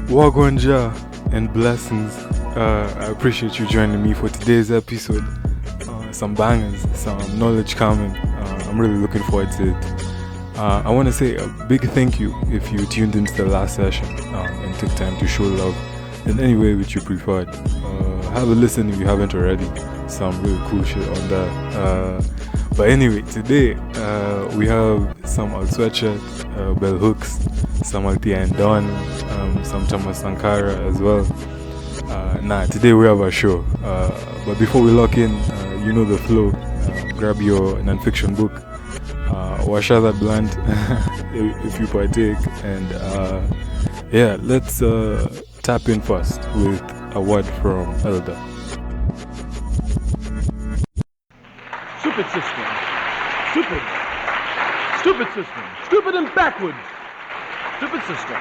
Wagwanja and blessings. I appreciate you joining me for today's episode. Some bangers, some knowledge coming. I'm really looking forward to it. I want to say a big thank you if you tuned into the last session and took time to show love in any way which you preferred. Have a listen if you haven't already. Some really cool shit on that. But anyway, today we have some Al Sweatshirt, bell hooks, some Altia and Don, some Thomas Sankara as well. Today we have a show. But before we lock in, you know the flow. Grab your non-fiction book, wash out that blunt if you partake, and let's tap in first with a word from Elder. Stupid system. Stupid system. Stupid and backwards. Stupid system.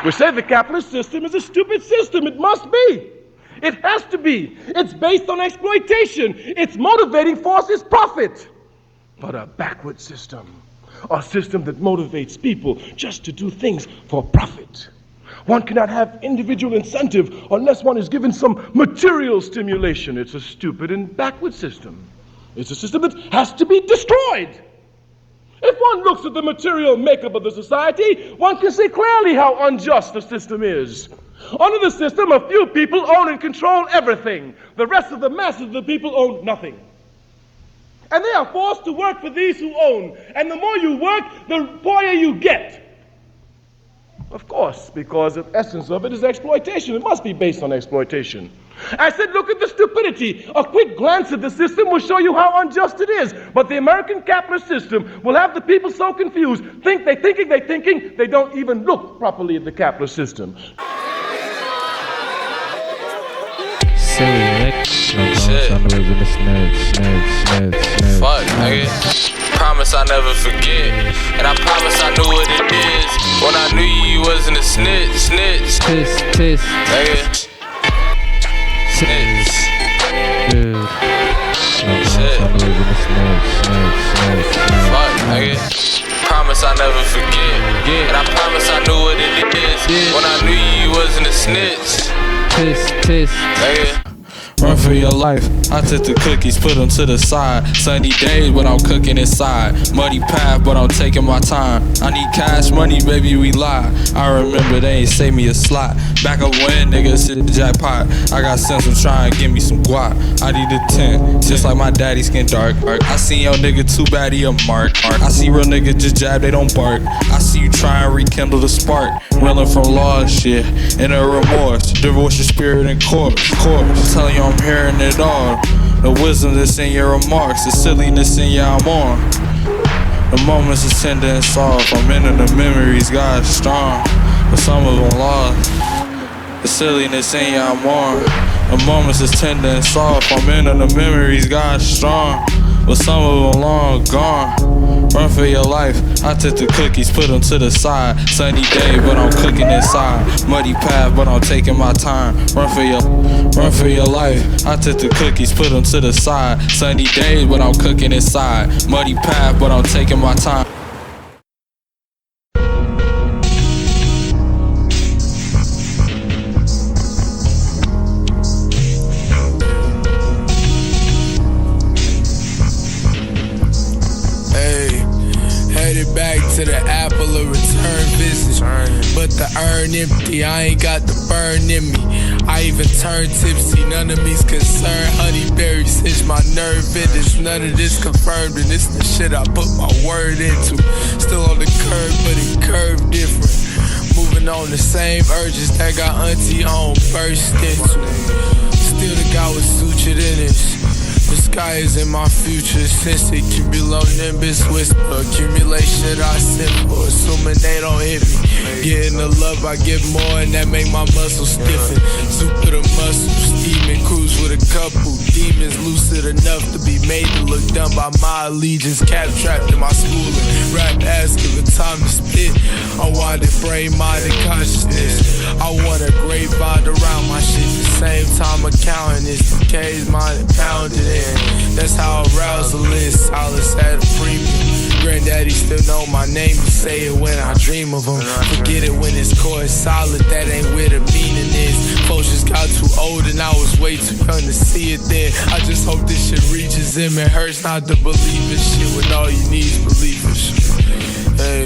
We say the capitalist system is a stupid system. It must be. It has to be. It's based on exploitation. Its motivating force is profit. But a backward system, a system that motivates people just to do things for profit. One cannot have individual incentive unless one is given some material stimulation. It's a stupid and backward system. It's a system that has to be destroyed. If one looks at the material makeup of the society, one can see clearly how unjust the system is. Under the system, a few people own and control everything. The rest of the masses of the people own nothing. And they are forced to work for these who own. And the more you work, the poorer you get. Of course, because the essence of it is exploitation. It must be based on exploitation. I said, look at the stupidity. A quick glance at the system will show you how unjust it is. But the American capitalist system will have the people so confused, they're thinking, they don't even look properly at the capitalist system. Fuck, nigga. Promise I never forget. And I promise I knew what it is. When I knew you wasn't a snitch. Nigga. Snitch. Fuck, nigga. Promise I never forget. And I promise I knew what it is. When I knew you wasn't a snitch. Nigga. Run for your life, I took the cookies, put them to the side. Sunny days, but I'm cooking inside. Muddy path, but I'm taking my time. I need cash money, baby, we lie. I remember they ain't save me a slot. Back up when niggas hit the jackpot. I got sense, I'm trying to give me some guap. I need a 10, just like my daddy skin dark. I see your nigga too bad, he a mark. I see real nigga just jab, they don't bark. I see you try and rekindle the spark. Reeling from lost shit, and a remorse. Divorce your spirit in corpse. I'm telling you I'm hearing it all. The wisdom that's in your remarks, the silliness in your I'm on. The moments is tender and soft. I'm into the memories, God is strong, but some of them lost. The silliness in your I'm on. The moments is tender and soft. I'm into the memories, God is strong, but some of them long gone. Run for your life, I took the cookies, put them to the side. Sunny day, but I'm cooking inside. Muddy path, but I'm taking my time. Run for your life, I took the cookies, put them to the side. Sunny days, but I'm cooking inside. Muddy path, but I'm taking my time. To the apple of return visit, but the urn empty, I ain't got the burn in me. I even turn tipsy, none of me's concerned. Honeyberries hitch my nerve endings, none of this confirmed, and this the shit I put my word into. Still on the curve, but it curved different. Moving on the same urges that got auntie on burst into. Still the guy with sutured in it. The sky is in my future, since it cumulonimbus whisper. Accumulation I sip for, assuming they don't hit me. Getting the love, I give more, and that make my muscles stiffen. Super the muscles, steaming, cruise with a couple demons, lucid enough to be made to look dumb by my allegiance. Cap trapped in my schooling, rap ass giving time to spit. Unwinded brain, mind, and consciousness. I want a grapevine around my shit. The same time accounting is decays, mind and pounded in. That's how arousal is, solace at a premium. Granddaddy still know my name, you say it when I dream of him. Forget it when it's chord solid, that ain't where the meaning is. Folks just got too old and I was way too young to see it then. I just hope this shit reaches him. It hurts not to believe in shit when all you need is belief in shit. Hey.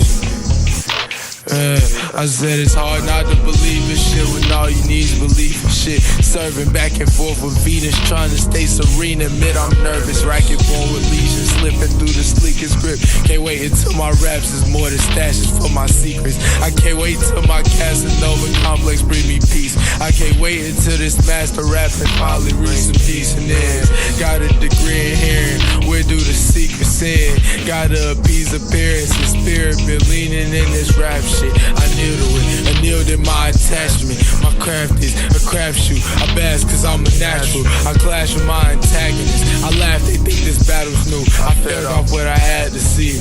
I said it's hard not to believe in shit when all you need is belief in shit. Serving back and forth with Venus, trying to stay serene. Admit I'm nervous, racket born with lesions, slipping through the sleekest grip. Can't wait until my raps is more than stashes for my secrets. I can't wait till my Casanova complex bring me peace. I can't wait until this master rap and finally reach some decent ends. Got a degree in hearing, where do the secrets end? Gotta appease appearances, spirit been leaning in this rap shit. I kneel to it, I kneeled in my attachment. My craft is a crapshoot. I bask cause I'm a natural. I clash with my antagonists. I laugh, they think this battle's new. I fed off what I had to see.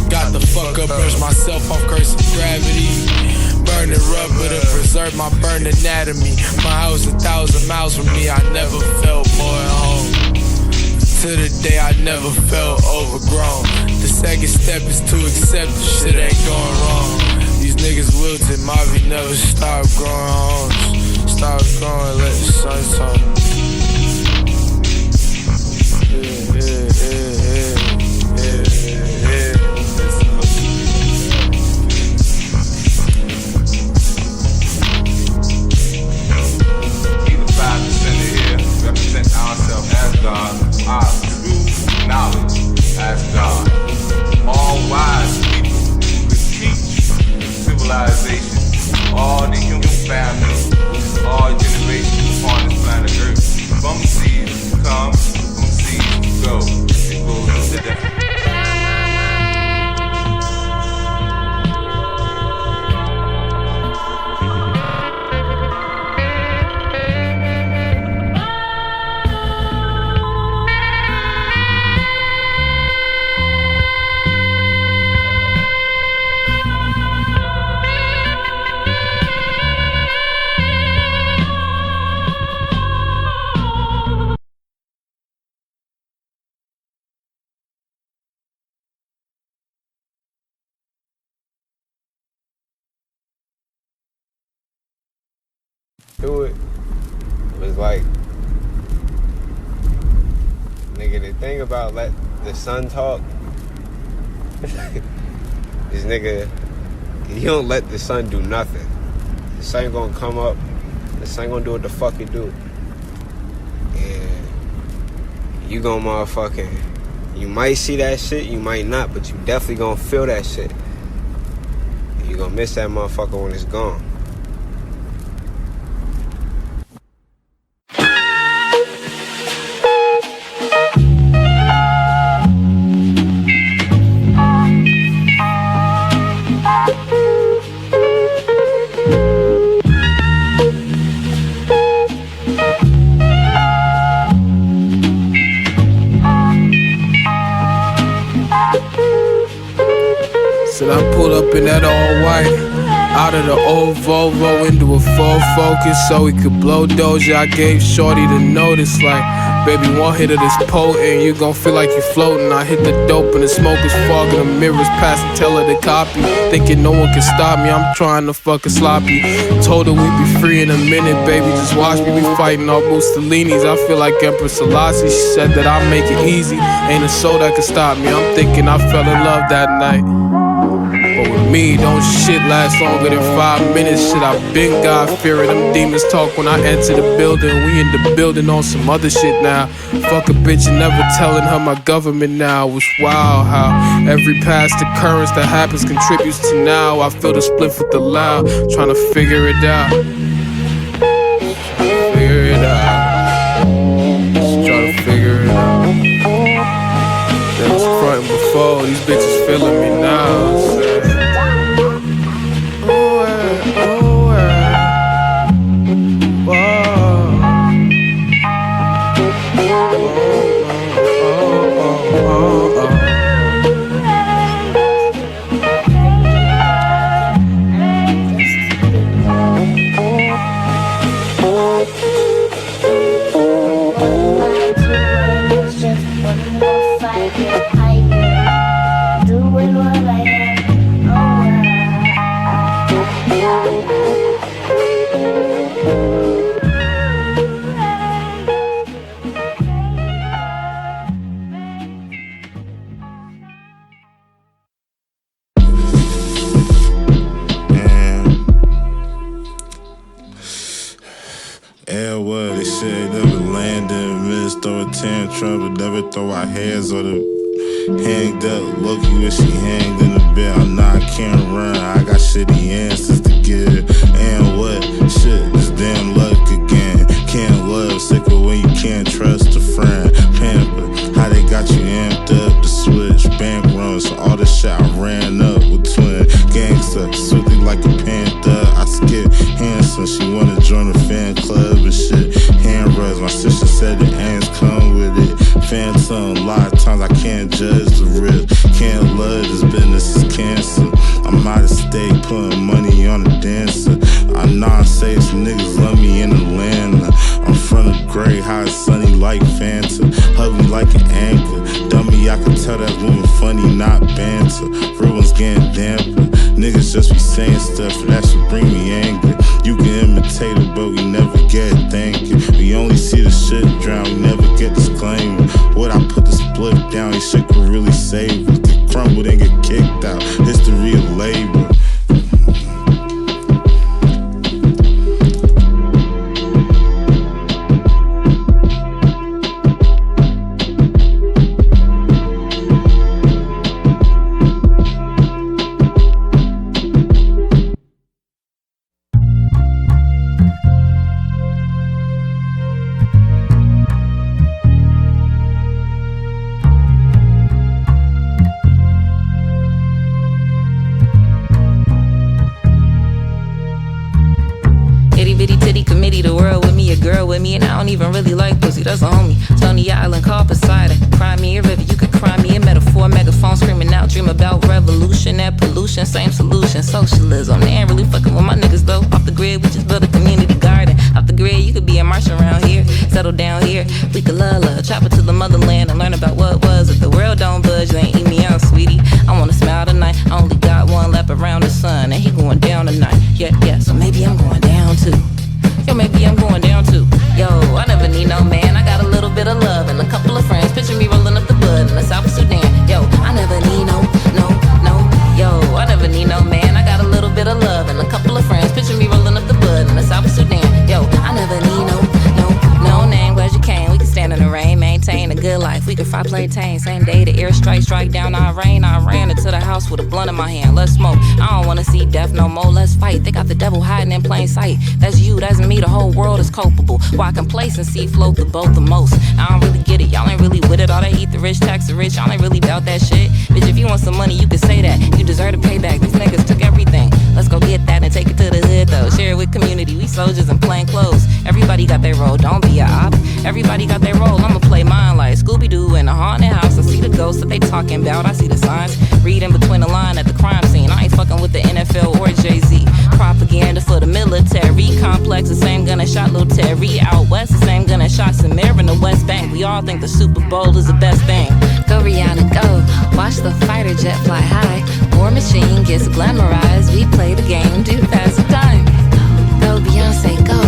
Got the fuck up, brush myself off, cursing gravity. Burning rubber to preserve my burned anatomy. My house 1,000 miles from me, I never felt more at home. To the day I never felt overgrown. The second step is to accept the shit ain't going wrong. These niggas wilted, Mavi never stop growing homes. Stop growing, let the sun talk. We the 5% here represent ourselves as God, our true knowledge as God. All wise people who could teach civilization, all the human family, all generations upon this planet Earth. From seeds come, from seeds go. It goes to death. Do it was like, nigga, the thing about let the sun talk, is nigga, you don't let the sun do nothing. The sun gonna come up, the sun gonna do what the fuck it do. And you gonna motherfucking, you might see that shit, you might not, but you definitely gonna feel that shit. And you gonna miss that motherfucker when it's gone. Said I pulled up in that all white, out of the old Volvo into a full focus so he could blow Doja. I gave Shorty the notice like, baby, one hit of this potent, you gon' feel like you floating. I hit the dope and the smoke is fogging the mirrors past and tell her to copy. Thinking no one can stop me, I'm trying to fucking sloppy. Told her we'd be free in a minute, baby, just watch me. We fighting all Mussolinis, I feel like Empress Selassie. She said that I'll make it easy, ain't a soul that can stop me. I'm thinking I fell in love that night. But with me, don't shit last longer than 5 minutes. Shit, I been God-fearing. Them demons talk when I enter the building. We in the building on some other shit now. Fuck a bitch and never telling her my government now. It's wild how every past occurrence that happens contributes to now. I feel the split with the loud, trying to figure it out. Figure it out. Just trying to figure it out. They was frontin' before, these bitches feeling me now. Do it tantrum, but never throw our hands on the hanged up. Loki when she hanged in the bed. I know I can't run. I got shitty answers to give. And what? Shit, this damn luck again. Can't love, sicker when you can't trust a friend. Pamper, how they got you amped up to switch bank runs. So all this shit I ran up with twin gangster, swiftly like a panther. I skip handsome, she wanna join the fan club and shit. Hand rubs, my sister said the ants come with it. Phantom, a lot of times I can't judge the risk. Can't love this business, is cancer. I'm out of state, putting money on a dancer. I non-safe niggas love me in Atlanta. I'm from the gray, hot, sunny like Fanta. Hug me like an anchor. Dummy, I can tell that woman funny, not banter. Real ones getting damper. Niggas just be saying stuff, that should bring me anger. You can imitate it, but we never get thank you. We only see the shit drown, we never get disclaimer. What I put the split down, this shit could really save us. Get crumbled and get kicked out. History of labor. And I don't even really like pussy, that's a homie. Tony Island, call Poseidon. Cry me a river, you could cry me a metaphor. Megaphone screaming out, dream about revolution. That pollution, same solution, socialism. They ain't really fucking with my niggas though. Off the grid, we just built a community garden. Off the grid, you could be a martian around here. Settle down here, we could love. Chop it to the motherland and learn about what was. If the world don't budge, you ain't eat me out, sweetie. I wanna smile tonight, I only got one lap around the sun. And he going down tonight, yeah, so maybe I'm going down too. Yo, maybe I'm going down too. Yo, I never need no man. I got a little bit of love and a couple of friends. Picture me rolling up the bud in the South Sudan. Yo, I never need no. Yo, I never need no man. I got a little bit of love and a couple of friends. Picture me rolling up the bud in the South Sudan. Yo, I never need no name. Glad you came. We can stand in the rain, maintain a good life. We can fly plantain. Same day the airstrike strike down our rain. I ran into the house with a blunt in my hand. Let's smoke. I don't wanna see death no more. Let's fight. They got the devil hiding in plain sight. That's you, that's me. The whole world is culpable. Why complacency float the boat the most? I don't really get it. Y'all ain't really with it. All they eat the rich, tax the rich. Y'all ain't really about that shit. Bitch, if you want some money, you can say that. You deserve a payback. These niggas took everything. Let's go get that and take it to the hood though. Share it with community. We soldiers in plain clothes. Everybody got their role. Don't be a op. Everybody got their role. I'ma play mine like Scooby-Doo in a haunted house. I see the ghosts that they talking about. I see the signs. Reading between the line at the crime scene. I ain't fucking with the NFL or Jay-Z. Propaganda for the military complex. The same gun that shot Lil Terry out west. The same gun that shot Samir in the West Bank. We all think the Super Bowl is the best thing. Go Rihanna, go. Watch the fighter jet fly high. War machine gets glamorized. We play the game, do pass the time. Go Beyonce, go.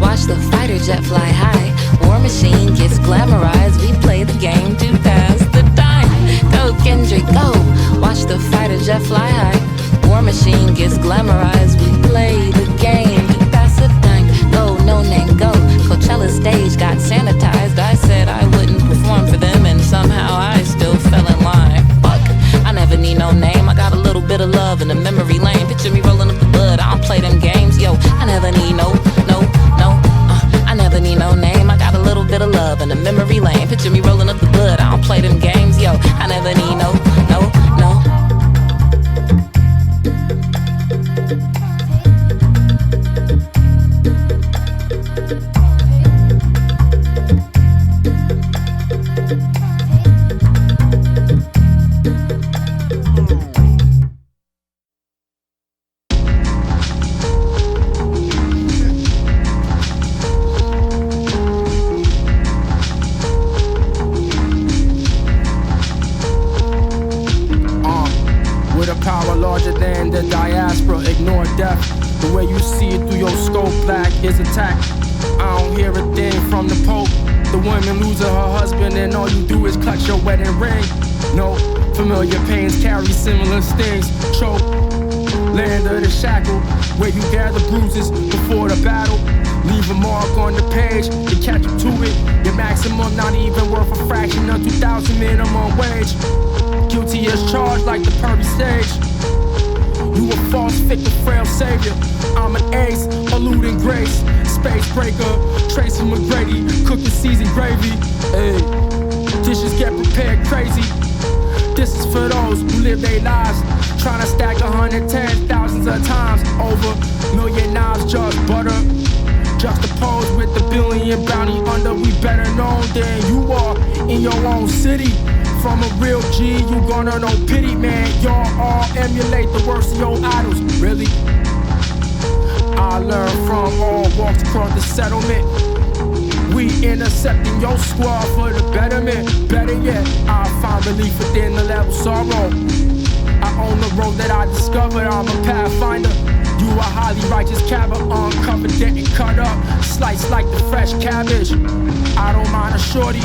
Watch the fighter jet fly high. War machine gets glamorized. We play the game, do pass the time. Go Kendrick, go. Watch the fighter jet fly high. War machine gets glamorized. We play the game, do pass the time. Go, no name, go. Coachella stage got sanitized. I said I wouldn't perform for them, and somehow I still fell in line. Fuck, I never need no name. I got a little bit of love in the memory lane. Picture me rolling up the bud. I don't play them games, yo. I never need no. I never need no name. I got a little bit of love in the memory lane. Picture me rolling up the bud. I don't play them games, yo. I never need no. His attack. I don't hear a thing from the Pope. The woman losing her husband and all you do is clutch your wedding ring. No, familiar pains carry similar stings. Choke, land of the shackle, where you gather bruises before the battle. Leave a mark on the page, to catch up to it. Your maximum not even worth a fraction of 2,000 minimum wage. Guilty as charged like the Purdy stage. You a false, fickle, frail savior. I'm an ace, eluding grace. Space breaker, Tracy McGrady, cooking seasoned gravy. Hey, dishes get prepared crazy. This is for those who live their lives, trying to stack 110 thousands of times over. Million knives, just butter. Juxtaposed with the billion bounty under. We better known than you are in your own city. From a real G, you gonna know pity, man. Y'all all emulate the worst of your idols, really. I learned from all walks across the settlement. We intercepting your squad for the betterment. Better yet, I find relief within the level sorrow. I own the road that I discovered, I'm a Pathfinder. You a highly righteous cabba, uncovered, dead and cut up, sliced like the fresh cabbage. I don't mind a shorty,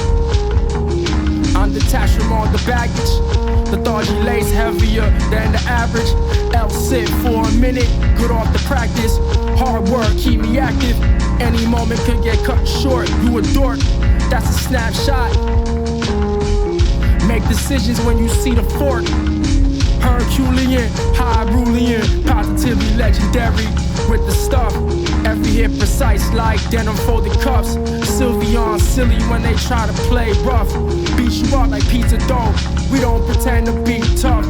I'm detached from all the baggage. The dodgy lace heavier than the average. L sit for a minute, good off the practice. Hard work, keep me active. Any moment could get cut short. You a dork, that's a snapshot. Make decisions when you see the fork. Herculean, Hyrulean, positively legendary with the stuff. Every hit precise like denim folded cuffs. Sylveon silly when they try to play rough. Beat you up like pizza dough. We don't pretend to be tough.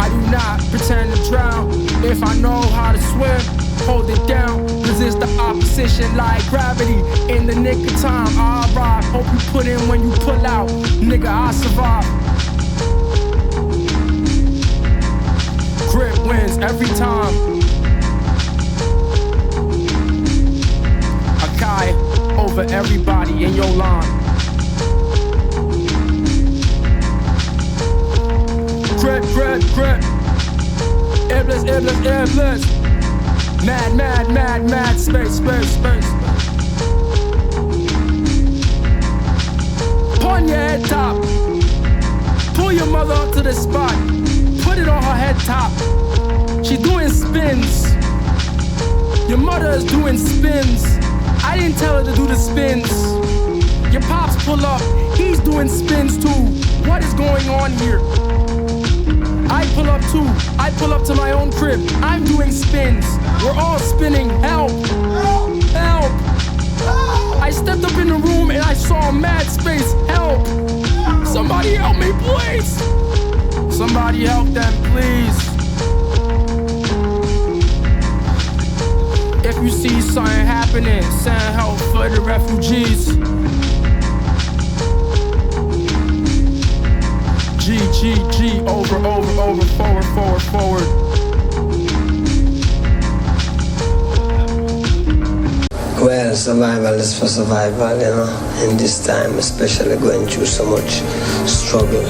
I do not pretend to drown. If I know how to swim, hold it down. Resist the opposition like gravity. In the nick of time, I arrive. Hope you put in when you pull out. Nigga, I survive. Grip wins every time. Akai over everybody in your line. Grip, grip, grip. Iblis, iblis, iblis. Mad, mad, mad, mad. Space, space, space. Put your head top. Pull your mother up to the spot. Put it on her head top. She doing spins. Your mother is doing spins. I didn't tell her to do the spins. Your pops pull up. He's doing spins too. What is going on here? I pull up too. I pull up to my own crib. I'm doing spins. We're all spinning. Help! Help! I stepped up in the room and I saw mad space. Help! Somebody help me, please! Somebody help them, please. If you see something happening, send help for the refugees. G, G, G, over, over, over, forward, forward, forward. Well, survival is for survival, you know. In this time, especially going through so much struggle.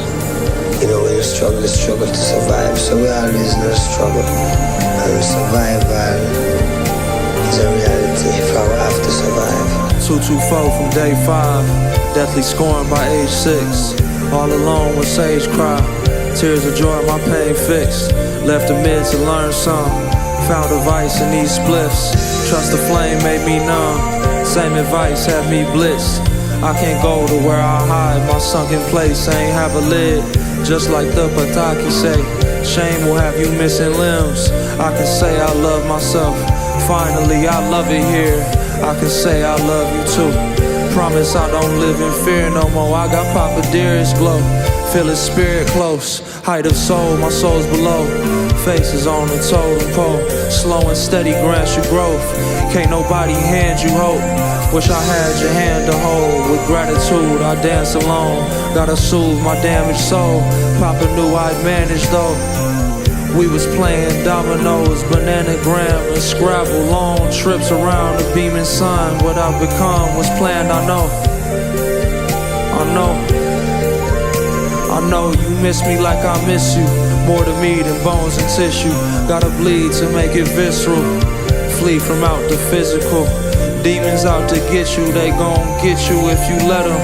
You know, when you struggle to survive. So we always know struggle. And survival is a reality if I have to survive. 224 from day 5, deathly scorned by age 6. All alone with sage cry, tears of joy, my pain fixed. Left the mid to learn some, found a vice in these spliffs. Trust the flame made me numb, same advice had me blitzed. I can't go to where I hide, my sunken place ain't have a lid. Just like the Pataki say, shame will have you missing limbs. I can say I love myself, finally I love it here. I can say I love you too. Promise I don't live in fear no more. I got Papa Dearest glow, feel his spirit close. Height of soul, my soul's below. Faces on the totem pole, slow and steady grants you growth. Can't nobody hand you hope. Wish I had your hand to hold. With gratitude I dance alone. Gotta soothe my damaged soul. Papa knew I'd manage though. We was playing dominoes, bananagram and Scrabble. Long trips around the beaming sun. What I've become was planned, I know. I know you miss me like I miss you. More to me than bones and tissue. Gotta bleed to make it visceral. Flee from out the physical. Demons out to get you, they gon' get you if you let them.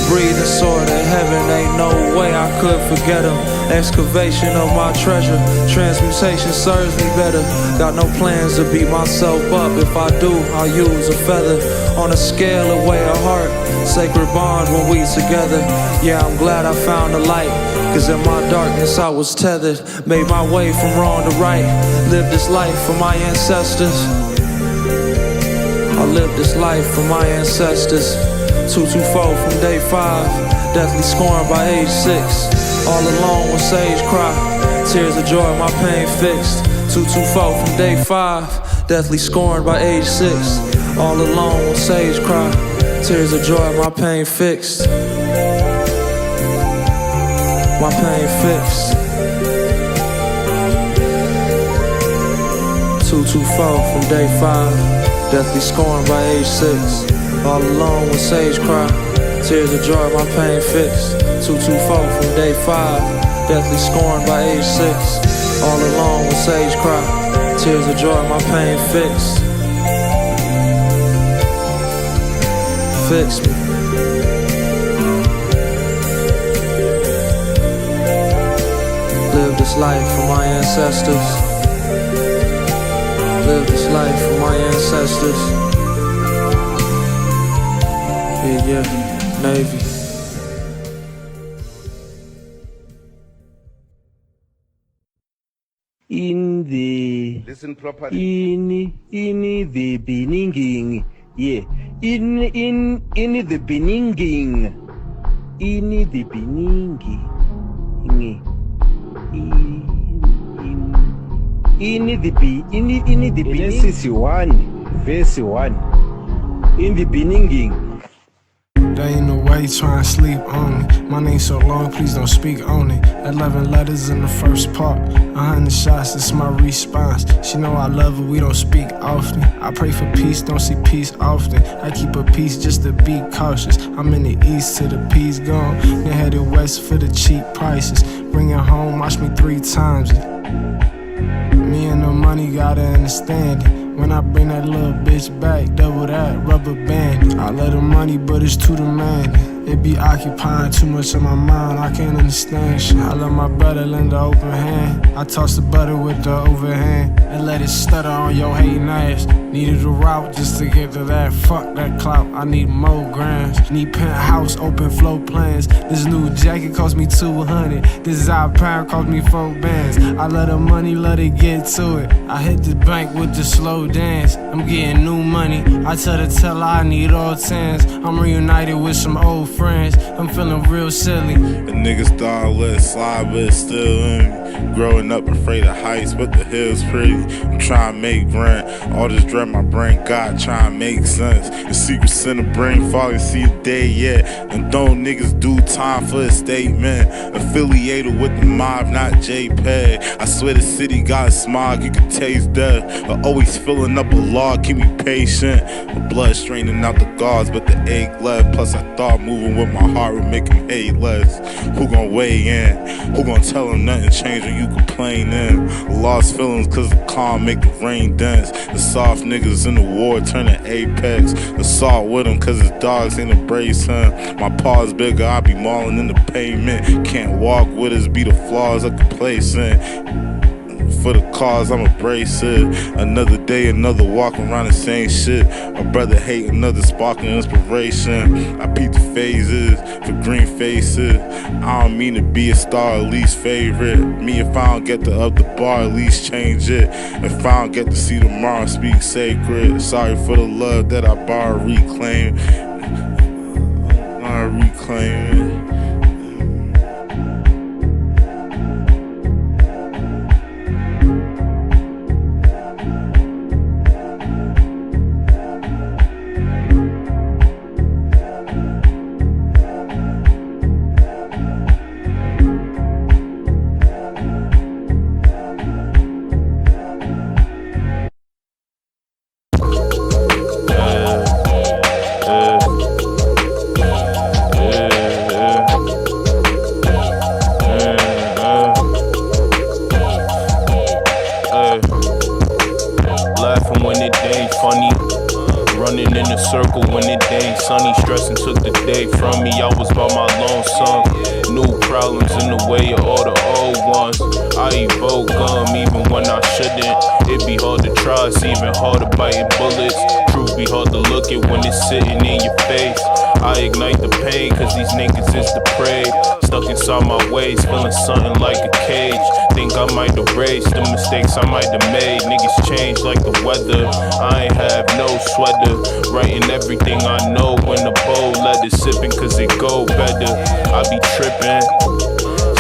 Breathing sword of heaven, ain't no way I could forget them. Excavation of my treasure, transmutation serves me better. Got no plans to beat myself up. If I do, I'll use a feather. On a scale of weigh a heart, sacred bond when we together. Yeah, I'm glad I found the light, cause in my darkness I was tethered. Made my way from wrong to right, lived this life for my ancestors. I lived this life for my ancestors. 224 from day 5, deathly scorned by age 6. All alone when sage cry, tears of joy, my pain fixed. 224 from day 5, deathly scorned by age 6. All alone when sage cry, tears of joy, my pain fixed. My pain fixed. 224 from day 5, deathly scorned by age 6. All alone when sage cry, tears of joy, my pain fixed. 224 from day 5, deathly scorned by age 6. All alone when sage cry, tears of joy, my pain fixed. Fix me. Live this life for my ancestors. Live this life for my ancestors. Yeah, Navy. In the listen properly. In the beginning, yeah. In the beginning, in the beginning, in the beginning. Genesis 1, verse 1. In the beginning. They ain't no way trying to sleep on me. My name so long, please don't speak on it. 11 letters in the first part, 100 shots, it's my response. She know I love her, we don't speak often. I pray for peace, don't see peace often. I keep a peace just to be cautious. I'm in the east till the peace gone, then headed west for the cheap prices. Bring it home, watch me 3 times it. Me and the money gotta understand it. When I bring that little bitch back, double that rubber band. I love the money, but it's too demanding. It be occupying too much of my mind, I can't understand shit. I love my brother, lend the open hand. I toss the butter with the overhand and let it stutter on your hating ass. Needed a route just to get to that. Fuck that clout, I need more grams. Need penthouse, open flow plans. This new jacket cost me 200. This iPad cost me 4 bands. I love the money, let it get to it. I hit the bank with the slow dance. I'm getting new money. I tell the teller I need all 10s. I'm reunited with some old friends. I'm feeling real silly. The niggas thought I let it slide, but it's still in me. Growing up afraid of heights, but the hill's pretty. I'm trying to make rent. All this dread my brain got, trying to make sense. The secrets in the brain falling, see a day yet. And don't niggas do time for a statement. Affiliated with the mob, not JPEG. I swear the city got smog, you can taste death. I always filling up a log, keep me patient. My blood straining out the guards, but the egg left. Plus I thought moving with my heart would make him hate less. Who gon' weigh in? Who gon' tell him nothing changed when you complaining? Lost feelings cause the calm make the rain dance. The soft niggas in the war turn to apex. Assault with him cause his dogs ain't embrace him. My paws bigger, I be mauling in the pavement. Can't walk with us, be the flaws I complacent. For the cause, I'm abrasive. Another day, another walk around the same shit. My brother hate, another sparking inspiration. I peep the phases for green faces. I don't mean to be a star, at least favorite. Me, if I don't get to up the bar, at least change it. If I don't get to see tomorrow, speak sacred. Sorry for the love that I borrowed, reclaim. I reclaim it. running in a circle when it ain't sunny. Stressing took the day from me. I was by my lonesome. New problems in the way of all the old ones. I evoke gum even when I shouldn't. It be hard to try, it's even harder biting bullets. Truth be hard to look at when it's sitting in your face. I ignite the pain cause these niggas is depraved. Stuck inside my ways, feeling something like a cage. Think I might erase the mistakes I might have made. Niggas change like the weather, I ain't have no sweater. Writing everything I know in the bowl letter. Sipping cause it go better, I be tripping.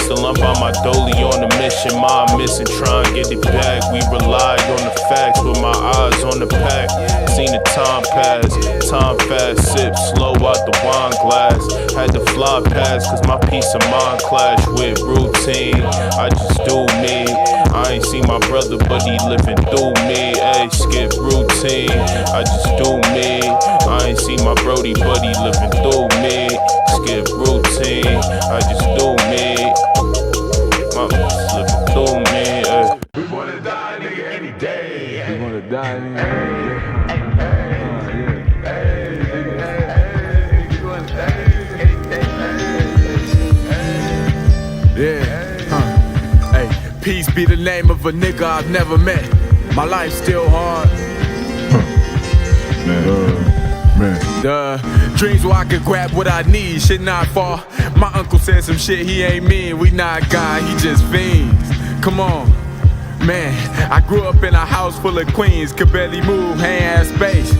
Still I'm by my dolly on a mission. Mom missing, try and get it back. We relied on the facts with my eyes on the pack. Seen the time pass, time fast, sip slow out the wine glass. Had to fly past cause my peace of mind clash with routine. I just do me, I ain't seen my brother but he living through me. Ayy, skip routine, I just do me. I ain't seen my brody but he living through me. Skip routine, I just do me. My living through me. Ay. We wanna die, nigga, any day. We wanna die, nigga. Hey, peace be the name of a nigga I've never met. My life's still hard. The dreams where I could grab what I need, shit not far. My uncle said some shit, he ain't mean. We not God, he just fiends. Come on, man. I grew up in a house full of queens. Could barely move, ain't had space.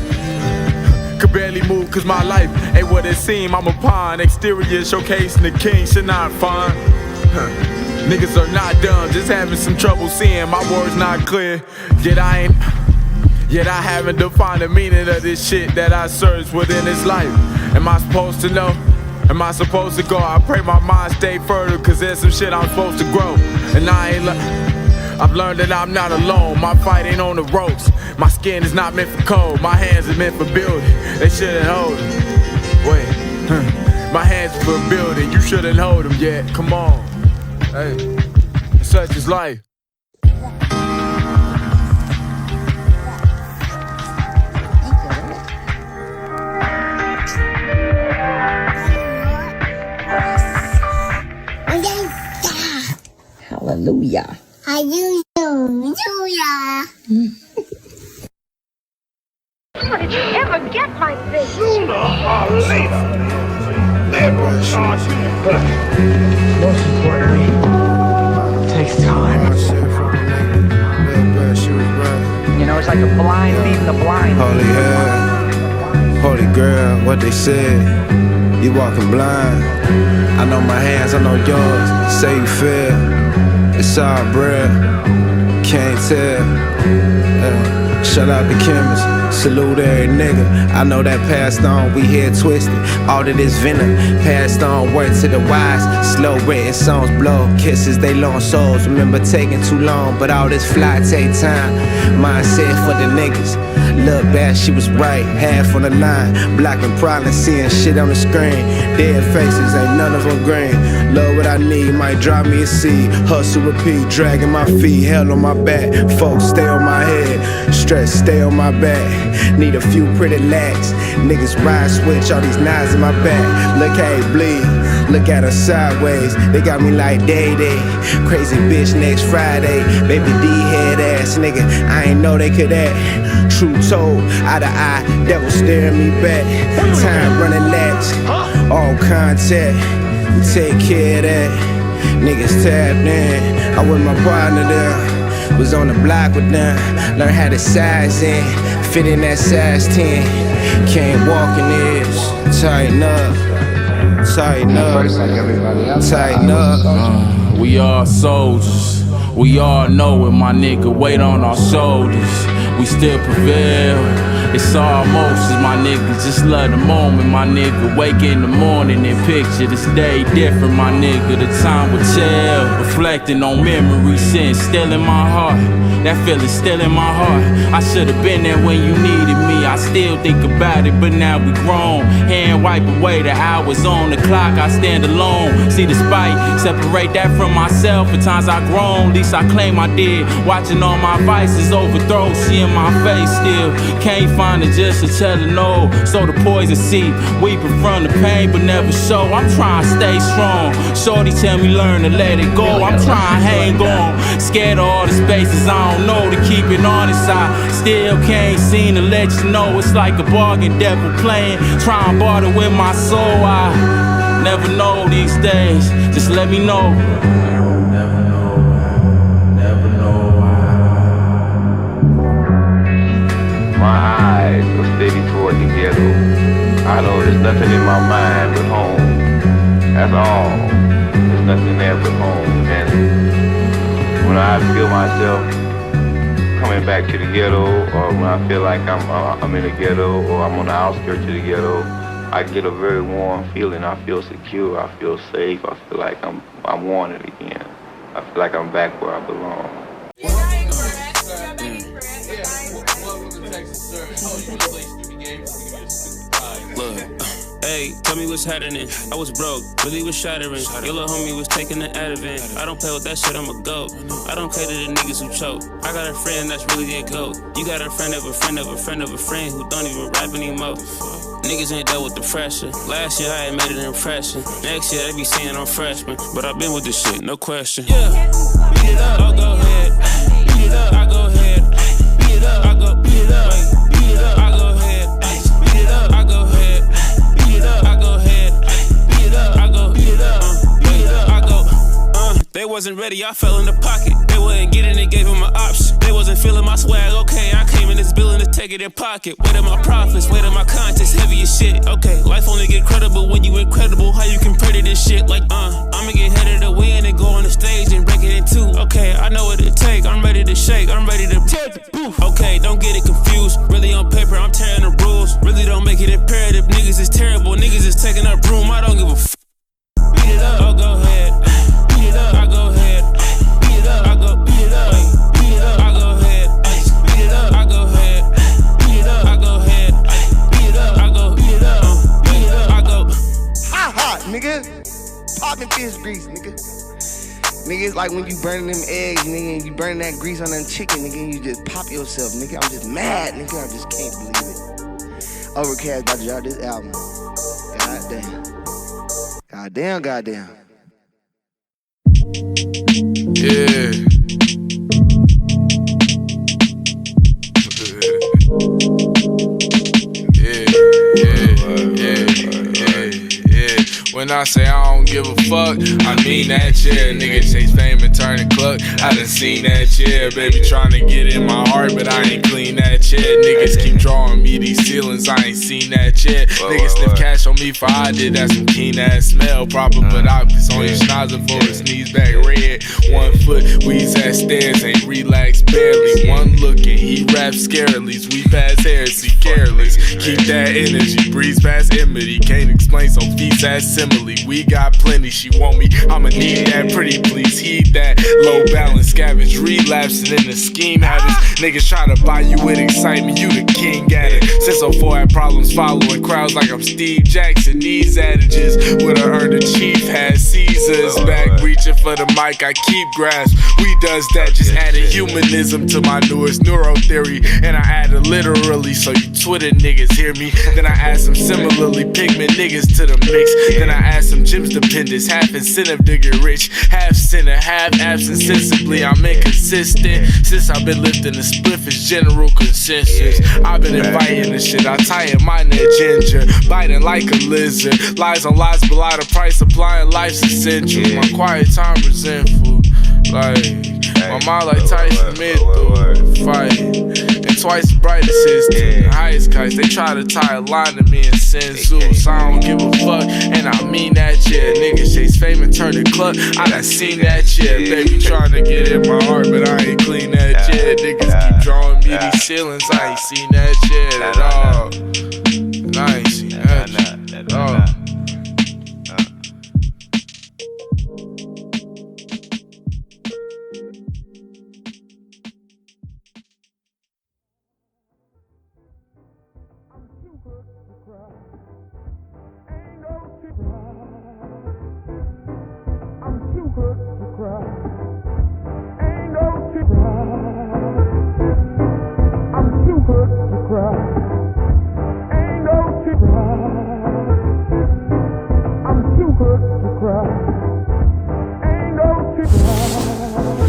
Could barely move cause my life ain't what it seem. I'm a pawn, exterior showcasing the king. Shit not fun. Niggas are not dumb, just having some trouble seeing my words not clear. Yet I haven't defined the meaning of this shit that I search within this life. Am I supposed to know? Am I supposed to go? I pray my mind stay fertile cause there's some shit I'm supposed to grow. And I've learned that I'm not alone. My fight ain't on the ropes. My skin is not meant for cold. My hands are meant for building. They shouldn't hold them. Wait, my hands are for building. You shouldn't hold them yet. Come on. Hey, such is life. Hallelujah. Hallelujah. How did you ever get like this? Sooner or later, they will charge me. Most importantly, it takes time. You know, it's like a blind leading the blind. Holy hell, holy girl, what they said. You walking blind. I know my hands, I know yours. Say you feel. It's all bread, can't tell. Shout out the chemist, salute every nigga. I know that passed on, we here twisted. All of this venom, passed on, word to the wise. Slow written songs blow, kisses they long souls. Remember taking too long, but all this fly take time. Mindset for the niggas. Look back, she was right, half on the line. Blocking problems, seeing shit on the screen. Dead faces, ain't none of them green. Love what I need, might drop me a seed. Hustle, repeat, dragging my feet. Hell on my back, folks stay on my head. Stress, stay on my back. Need a few pretty lags. Niggas ride switch, all these knives in my back. Look how it bleed, look at her sideways. They got me like day-day. Crazy bitch next Friday. Baby D head ass nigga, I ain't know they could act. True told, eye to eye, devil staring me back. Time running laps, all contact. We take care of that. Niggas tapped in. I with my partner there. Was on the block with them. Learn how to size in. Fit in that size 10. Can't walk in this. Tighten up. Tighten up. Tighten up. We all soldiers. We all know it, my nigga. Weight on our shoulders. We still prevail. It's all emotions, my nigga. Just love the moment, my nigga. Wake in the morning and picture this day different, my nigga. The time will tell. Reflecting on memories, sin still in my heart. That feeling still in my heart. I should've been there when you needed me. I still still think about it, but now we grown. Hand wipe away the hours on the clock, I stand alone. See the spite, separate that from myself. At times I grown, at least I claim I did. Watching all my vices overthrow, she in my face still. Can't find it just to tell her no. So the poison seep, weeping from the pain but never show. I'm trying to stay strong. Shorty tell me learn to let it go. I'm trying to hang on. Scared of all the spaces I don't know to keep it honest. I still can't seem to let you know it's like a bargain devil playing. Try and barter with my soul. I never know these days. Just let me know. My eyes are steady toward the ghetto. I know there's nothing in my mind but home. That's all. There's nothing there but home. And when I feel myself coming back to the ghetto, or when I feel like I'm in the ghetto, or I'm on the outskirts of the ghetto, I get a very warm feeling. I feel secure. I feel safe. I feel like I'm wanted again. I feel like I'm back where I belong. Look, hey, tell me what's happening. I was broke, really was shattering. Your little homie was taking the Ativan. I don't play with that shit, I'm a goat. I don't cater to niggas who choke. I got a friend that's really a goat. You got a friend of a friend of a friend of a friend who don't even rap anymore. Niggas ain't dealt with the pressure. Last year I had made an impression. Next year they be saying I'm freshman. But I've been with this shit, no question. Yeah, beat it up, I'll go ahead. Beat it up, I go ahead. Beat it up, I go beat it up. Beat it up, I go ahead. Beat it up, I go ahead. Beat it up, I go ahead. Beat it up, I go beat it up. Beat it up, I go. They wasn't ready, I fell in the pocket. They wasn't getting it, gave them an option. They wasn't feeling my swag, okay. I came in this building to take it in pocket. Wait till my profits, wait till my conscience, heavy as shit. Okay, life only get credible when you incredible. How you compare to this shit? Like, I'ma get headed to win and go on the stage and break it in two. Okay, I know what it take. I'm ready to shake. I'm ready to tear the booth. Okay, don't get it confused. Really on paper, I'm tearing the rules. Really don't make it imperative. Niggas is terrible. Niggas is taking up room. I don't give a f. Beat it up. Oh, go ahead. Beat it up. I go ahead. Beat it up. I go beat it up. Beat it up. I go ahead. Beat it up. I go ahead. Beat it up. I go ahead. Beat it up. I go beat it up. Beat it up. I go. Hot, nigga. Popping fish grease, nigga. Nigga, it's like when you burning them eggs, nigga, and you burning that grease on that chicken, nigga, and you just pop yourself, nigga. I'm just mad, nigga. I just can't believe it. Overcast about to drop this album. Goddamn. Goddamn. Yeah. When I say I don't give a fuck, I mean that, yeah. Nigga chase fame and turn the cluck. I done seen that, yeah. Baby tryna get in my heart, but I ain't clean that, yeah. Niggas keep drawing me these ceilings, I ain't seen that, yeah. Niggas sniff cash on me for I did, that's some keen ass smell. Proper, but optics on your schnozzing for his knees back red. 1 foot, wheeze ass stairs, ain't relaxed barely. One looking, he raps scarily. We pass heresy, careless. Keep that energy, breeze past enmity. Can't explain, so feast ass simile. We got plenty, she want me, I'ma need that. Pretty please heed that. Low balance, scavenge, relapsing in the scheme habits. Niggas try to buy you with excitement, you the king at it. Since 04 had problems following crowds like I'm Steve Jackson. These adages would've earned a chief, had Caesars back reaching for the mic, I keep grasp. We does that, just added humanism to my newest neuro theory. And I added literally, so you Twitter niggas hear me. Then I add some similarly pigment niggas to the mix. Then I add some gyms dependents, half incentive to get rich, half sinner, half absent sensibly. I'm inconsistent since I've been lifting the spliff is general consensus. I've been inviting the shit, I tie in my net ginger, biting like a lizard. Lies on lies below the price, applying life's essential. My quiet time resentful, like my mind like Tyson mid through fight. And twice as bright as his team, the highest kites. They try to tie a line to me and send Zeus. I don't give a fuck, and I mean that, yeah. Niggas chase fame and turn the club, I done seen that, yeah. Baby tryna get in my heart, but I ain't clean that, yeah. Niggas keep drawing me these ceilings, I ain't seen that, yeah, at all. And I ain't seen that, at all.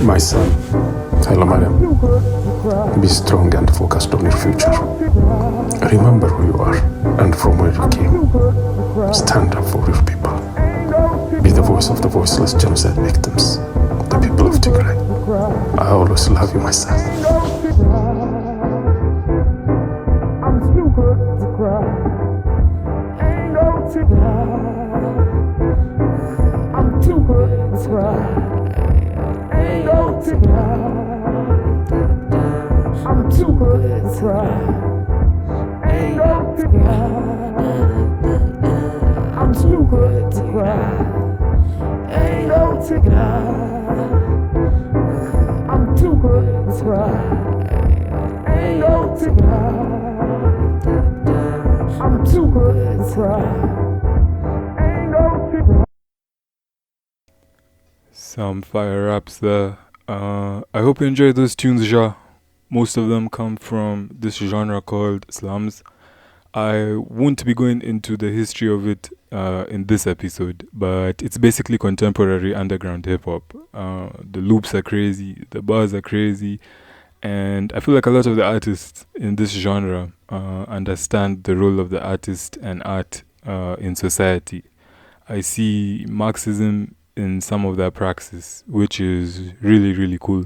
My son, hello madam. Be strong and focused on your future. Remember who you are and from where you came. Stand up for your people. Be the voice of the voiceless genocide victims, the people of Tigray. I always love you, my son. I'm too good to cry. Ain't no I'm too good to cry. Ain't no I'm too good to cry. Ain't no I'm too good to cry. Ain't no I'm too good to cry. Ain't no I'm too good to cry. Ain't no Some fire raps there. I hope you enjoyed those tunes, Ja. Most of them come from this genre called sLUms. I won't be going into the history of it in this episode, but it's basically contemporary underground hip hop. The loops are crazy, the bars are crazy, and I feel like a lot of the artists in this genre understand the role of the artist and art in society. I see Marxism in some of their praxis, which is really, really cool.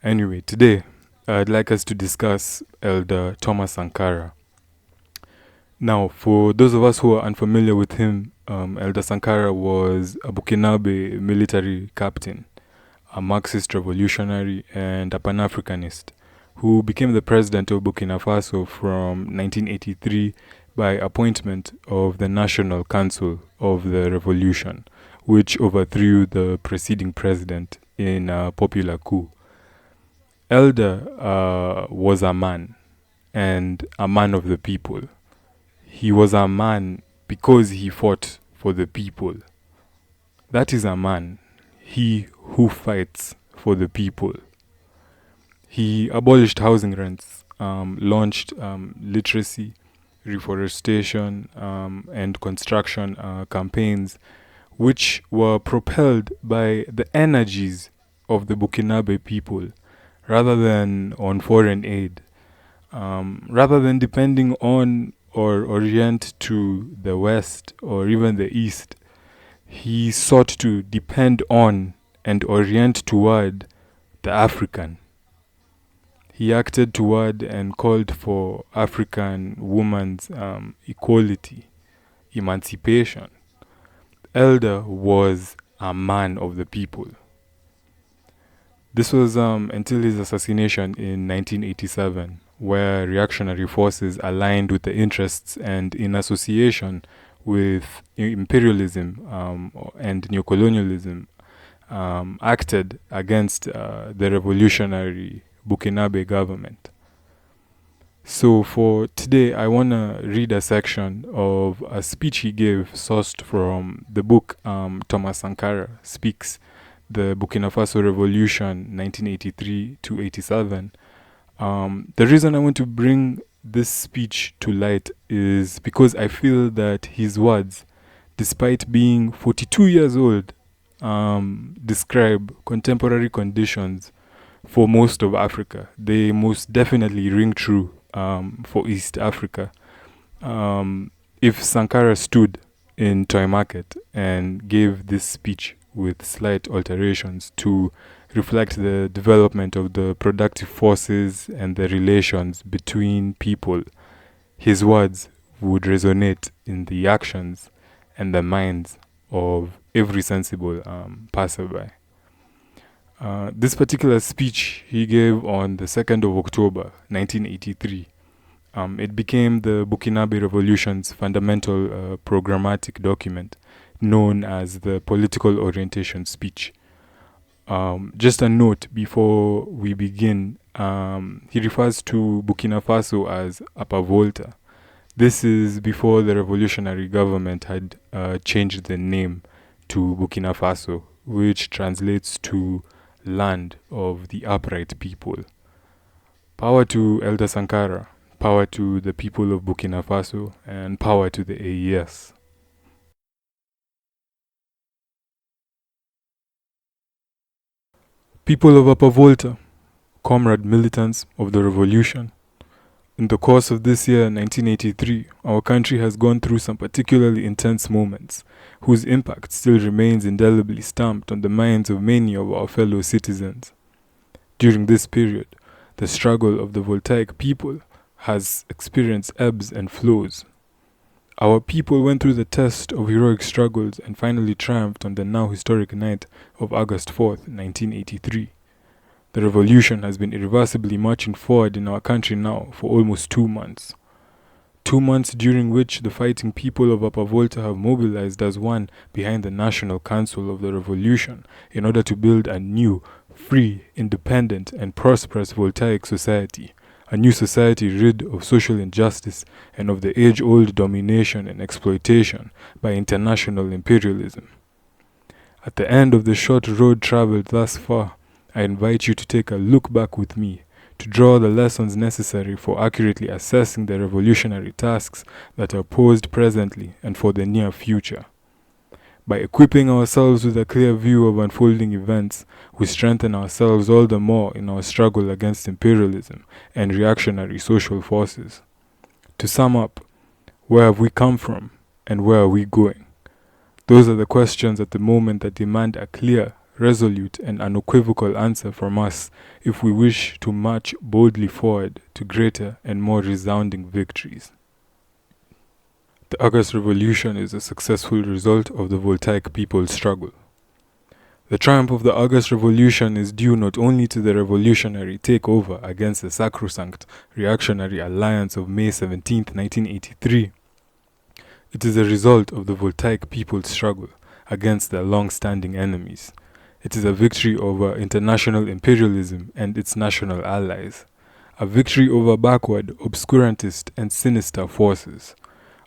Anyway, today I'd like us to discuss Elder Thomas Sankara. Now, for those of us who are unfamiliar with him, Elder Sankara was a Burkinabe military captain, a Marxist revolutionary, and a Pan-Africanist who became the president of Burkina Faso from 1983 by appointment of the National Council of the Revolution, which overthrew the preceding president in a popular coup. Elder was a man, and a man of the people. He was a man because he fought for the people. That is a man, he who fights for the people. He abolished housing rents, launched literacy, reforestation, and construction campaigns, which were propelled by the energies of the Burkinabe people rather than on foreign aid, rather than depending on or orient to the West or even the East. He sought to depend on and orient toward the African. He acted toward and called for African women's equality, emancipation. Elder was a man of the people. This was until his assassination in 1987, where reactionary forces aligned with the interests and in association with imperialism and neocolonialism acted against the revolutionary Burkinabe government. So for today, I want to read a section of a speech he gave sourced from the book Thomas Sankara Speaks, the Burkina Faso Revolution 1983 to 87. The reason I want to bring this speech to light is because I feel that his words, despite being 42 years old, describe contemporary conditions for most of Africa. They most definitely ring true for East Africa. If Sankara stood in Toy Market and gave this speech with slight alterations to reflect the development of the productive forces and the relations between people, his words would resonate in the actions and the minds of every sensible passerby. This particular speech he gave on the 2nd of October 1983. It became the Burkinabe Revolution's fundamental programmatic document, known as the Political Orientation Speech. Just a note before we begin, he refers to Burkina Faso as Upper Volta, This is before the revolutionary government had changed the name to Burkina Faso, which translates to land of the upright people. Power to Elder Sankara, power to the people of Burkina Faso, and power to the AES. People of Upper Volta, comrade militants of the revolution. In the course of this year, 1983, our country has gone through some particularly intense moments, whose impact still remains indelibly stamped on the minds of many of our fellow citizens. During this period, the struggle of the Voltaic people has experienced ebbs and flows. Our people went through the test of heroic struggles and finally triumphed on the now historic night of August 4th, 1983. The revolution has been irreversibly marching forward in our country now for almost 2 months. 2 months during which the fighting people of Upper Volta have mobilized as one behind the National Council of the Revolution in order to build a new, free, independent, and prosperous Voltaic society, a new society rid of social injustice and of the age-old domination and exploitation by international imperialism. At the end of the short road traveled thus far, I invite you to take a look back with me to draw the lessons necessary for accurately assessing the revolutionary tasks that are posed presently and for the near future. By equipping ourselves with a clear view of unfolding events, we strengthen ourselves all the more in our struggle against imperialism and reactionary social forces. To sum up, where have we come from and where are we going? Those are the questions at the moment that demand a clear, resolute, and unequivocal answer from us if we wish to march boldly forward to greater and more resounding victories. The August Revolution is a successful result of the Voltaic people's struggle. The triumph of the August Revolution is due not only to the revolutionary takeover against the sacrosanct reactionary alliance of May 17, 1983. It is a result of the Voltaic people's struggle against their long-standing enemies. It is a victory over international imperialism and its national allies. A victory over backward, obscurantist, and sinister forces.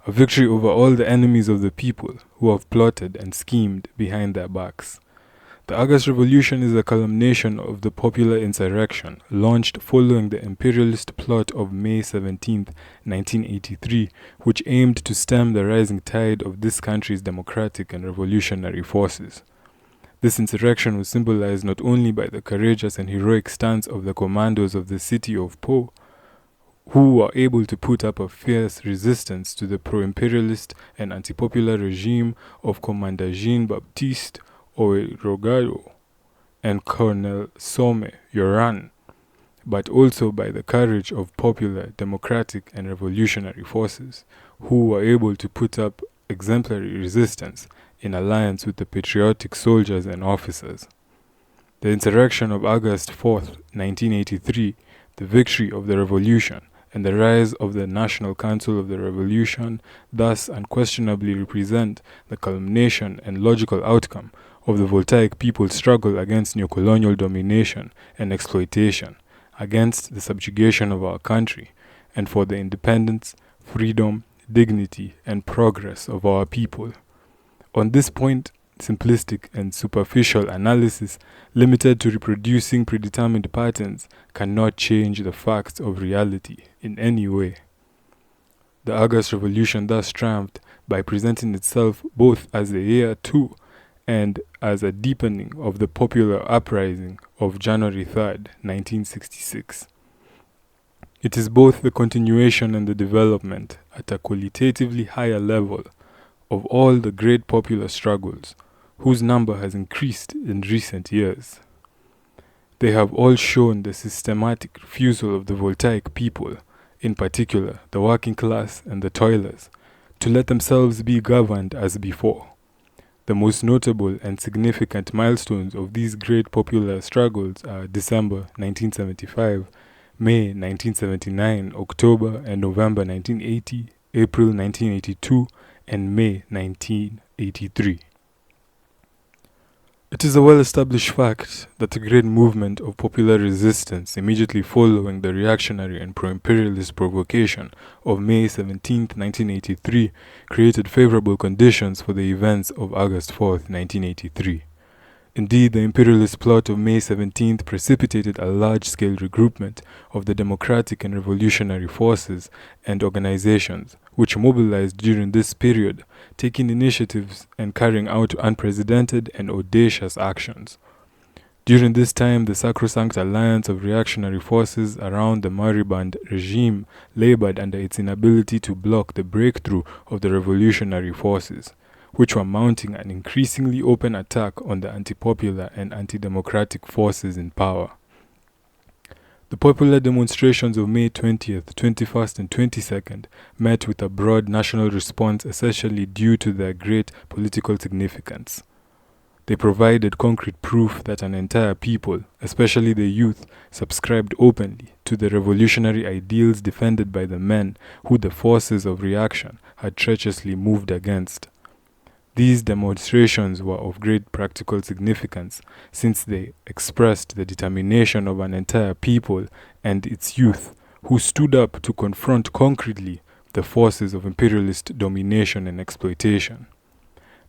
A victory over all the enemies of the people who have plotted and schemed behind their backs. The August Revolution is a culmination of the popular insurrection launched following the imperialist plot of May 17, 1983, which aimed to stem the rising tide of this country's democratic and revolutionary forces. This insurrection was symbolized not only by the courageous and heroic stance of the commandos of the city of Po, who were able to put up a fierce resistance to the pro-imperialist and anti-popular regime of Commander Jean-Baptiste Ouedraogo and Colonel Some Yoran, but also by the courage of popular, democratic, and revolutionary forces, who were able to put up exemplary resistance in alliance with the patriotic soldiers and officers. The insurrection of August 4th, 1983, the victory of the revolution, and the rise of the National Council of the Revolution thus unquestionably represent the culmination and logical outcome of the Voltaic people's struggle against neocolonial domination and exploitation, against the subjugation of our country, and for the independence, freedom, dignity, and progress of our people. On this point, simplistic and superficial analysis limited to reproducing predetermined patterns cannot change the facts of reality in any way. The August Revolution thus triumphed by presenting itself both as a year to and as a deepening of the popular uprising of January 3rd, 1966. It is both the continuation and the development at a qualitatively higher level of all the great popular struggles whose number has increased in recent years. They have all shown the systematic refusal of the Voltaic people, in particular the working class and the toilers, to let themselves be governed as before. The most notable and significant milestones of these great popular struggles are December 1975, May 1979, October and November 1980, April 1982, and May 1983. It is a well-established fact that the great movement of popular resistance immediately following the reactionary and pro-imperialist provocation of May 17, 1983, created favorable conditions for the events of August 4, 1983. Indeed, the imperialist plot of May 17th precipitated a large-scale regroupment of the democratic and revolutionary forces and organizations, which mobilized during this period, taking initiatives and carrying out unprecedented and audacious actions. During this time, the sacrosanct alliance of reactionary forces around the moribund regime labored under its inability to block the breakthrough of the revolutionary forces, which were mounting an increasingly open attack on the anti-popular and anti-democratic forces in power. The popular demonstrations of May 20th, 21st, and 22nd met with a broad national response, essentially due to their great political significance. They provided concrete proof that an entire people, especially the youth, subscribed openly to the revolutionary ideals defended by the men who the forces of reaction had treacherously moved against. These demonstrations were of great practical significance since they expressed the determination of an entire people and its youth who stood up to confront concretely the forces of imperialist domination and exploitation.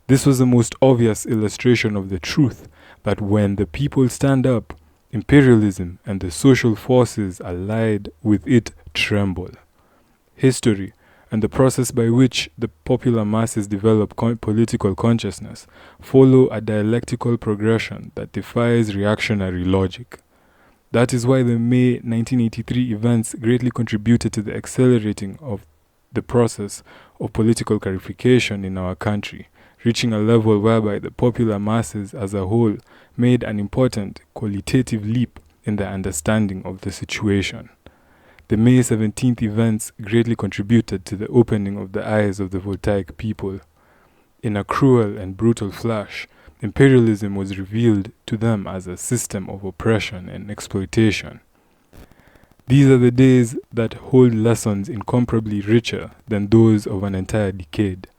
This was the most obvious illustration of the truth that when the people stand up, imperialism and the social forces allied with it tremble. History and the process by which the popular masses develop political consciousness follow a dialectical progression that defies reactionary logic. That is why the May 1983 events greatly contributed to the accelerating of the process of political clarification in our country, reaching a level whereby the popular masses as a whole made an important qualitative leap in their understanding of the situation. The May 17th events greatly contributed to the opening of the eyes of the voltaic people. In a cruel and brutal flash, imperialism was revealed to them as a system of oppression and exploitation. These are the days that hold lessons incomparably richer than those of an entire decade.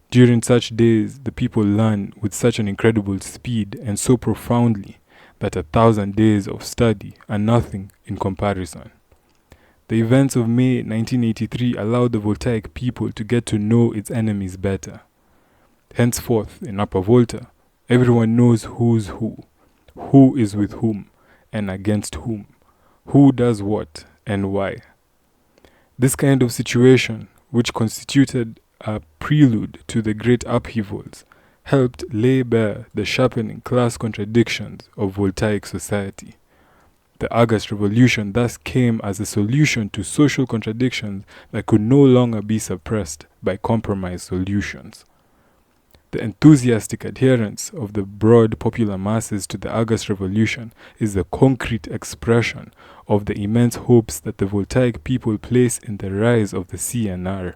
During such days, the people learn with such an incredible speed and so profoundly that 1,000 days of study are nothing in comparison. The events of May 1983 allowed the voltaic people to get to know its enemies better. Henceforth, in Upper Volta, everyone knows who's who is with whom, and against whom, who does what, and why. This kind of situation, which constituted a prelude to the great upheavals, helped lay bare the sharpening class contradictions of voltaic society. The August Revolution thus came as a solution to social contradictions that could no longer be suppressed by compromise solutions. The enthusiastic adherence of the broad popular masses to the August Revolution is the concrete expression of the immense hopes that the voltaic people place in the rise of the CNR.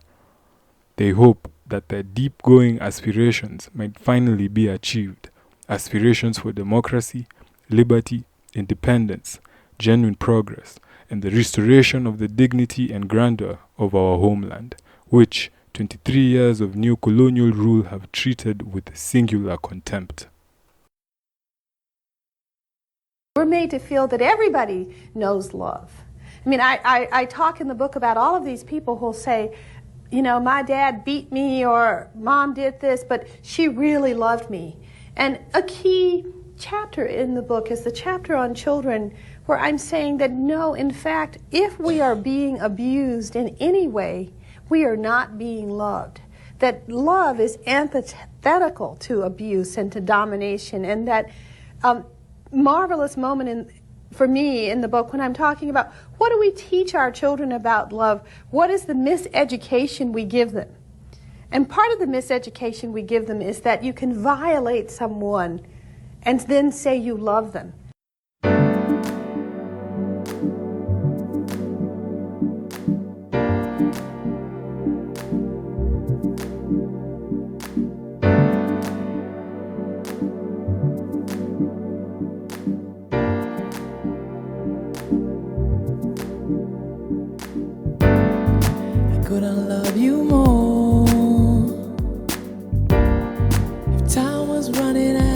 They hope that their deep-going aspirations might finally be achieved, aspirations for democracy, liberty, independence, genuine progress, and the restoration of the dignity and grandeur of our homeland, which 23 years of new colonial rule have treated with singular contempt. We're made to feel that everybody knows love. I mean, I talk in the book about all of these people who'll say, you know, my dad beat me or mom did this, but she really loved me. And a key chapter in the book is the chapter on children, where I'm saying that no, in fact, if we are being abused in any way, we are not being loved. That love is antithetical to abuse and to domination, and that marvelous moment for me in the book when I'm talking about what do we teach our children about love? What is the miseducation we give them? And part of the miseducation we give them is that you can violate someone and then say you love them. Couldn't love you more if time was running out.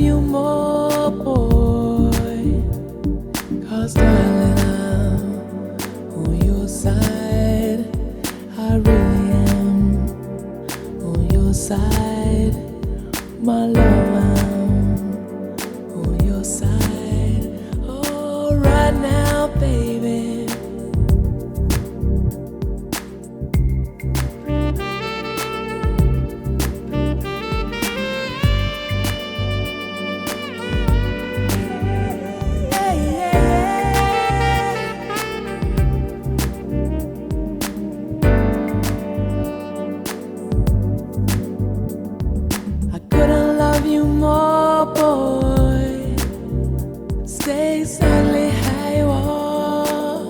you more, boy. 'Cause darling, I'm on your side. I really am on your side. My love, I'm on your side. Oh, right now, baby. You more, boy. Stay sadly how you are.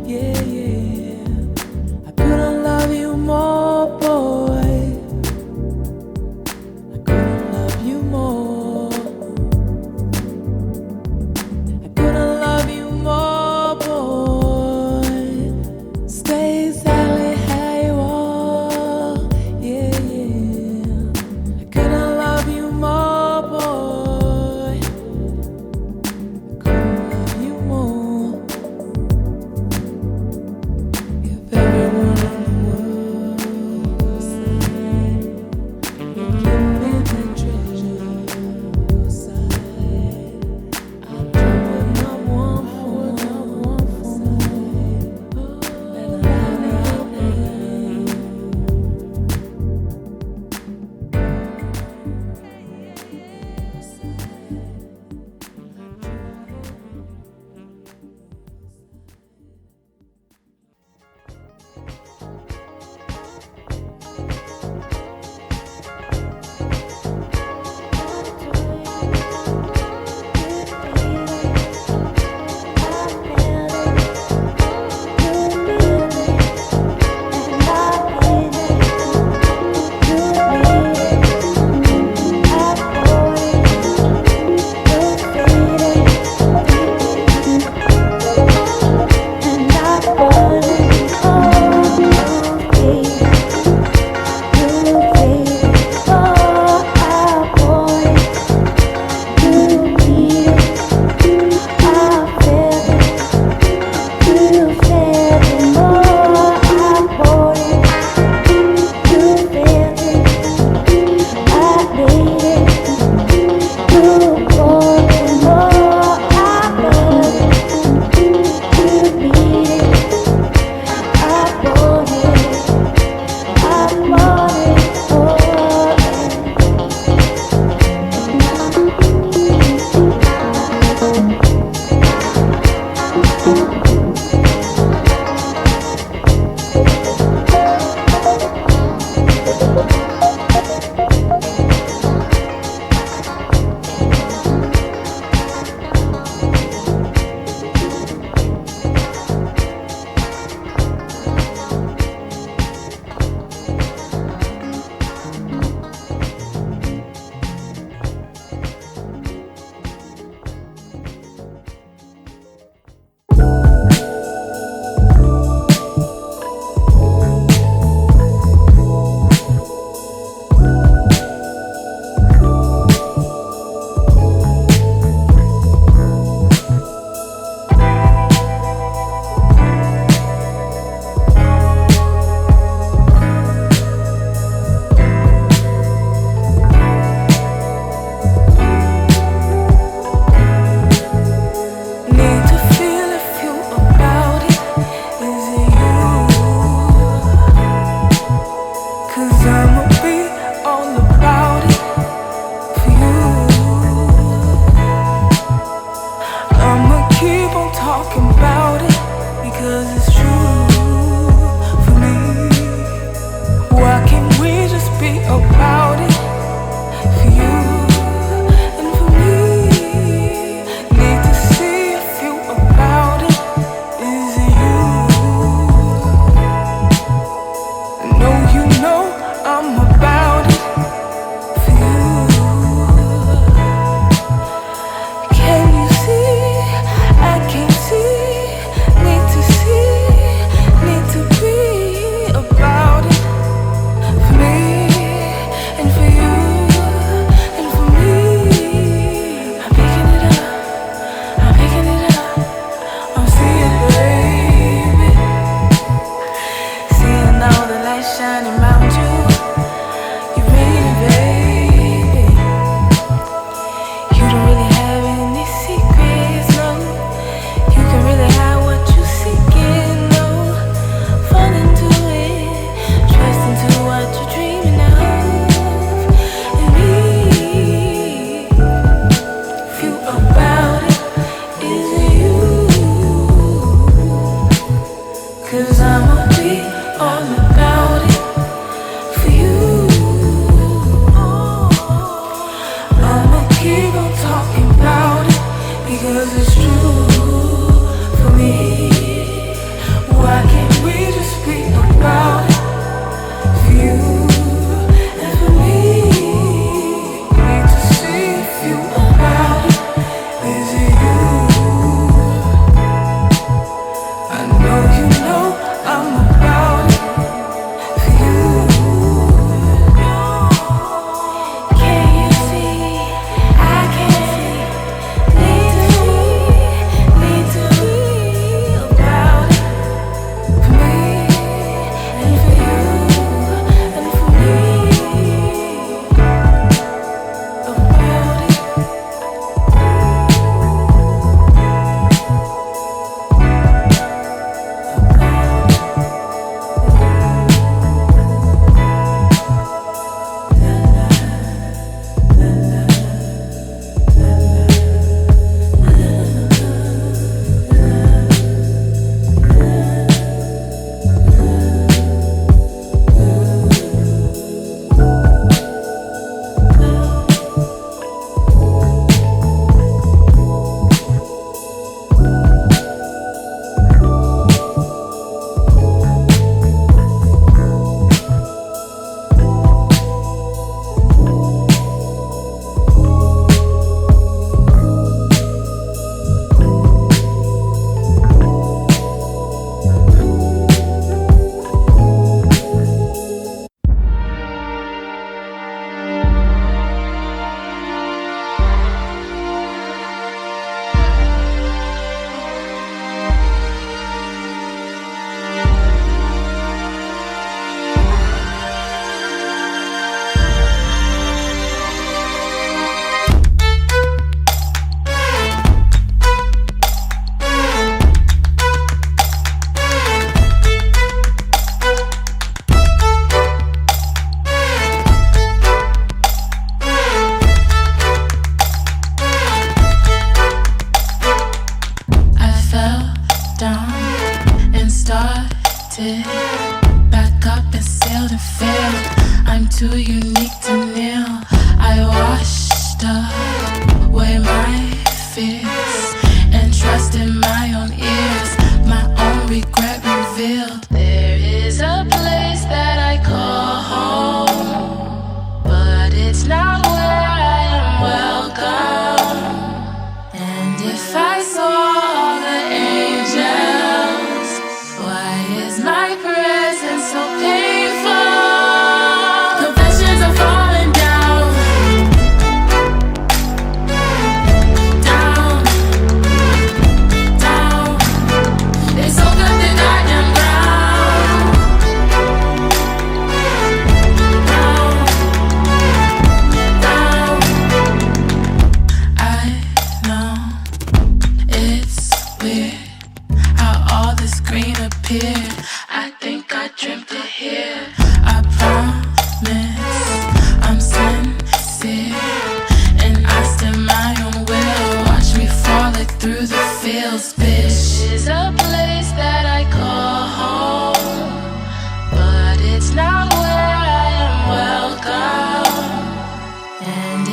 Yeah, yeah. I couldn't love you more, boy. I couldn't love you more. I couldn't love you more, boy. Stay sadly how you are. Yeah, yeah. I couldn't love you more, boy.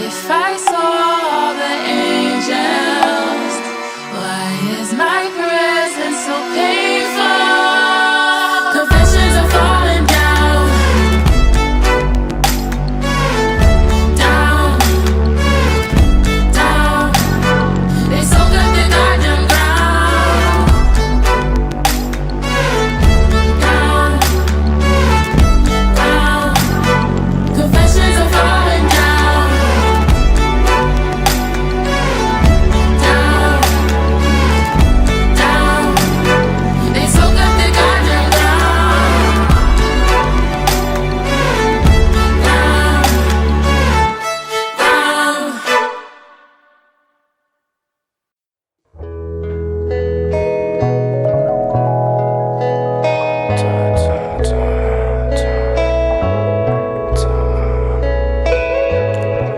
If I saw the angels, why is my presence so painful? Confessions are falling down, down, down. They soak up the goddamn ground, down, down. Confessions are falling down, down, down. They soak up the goddamn ground, down, down.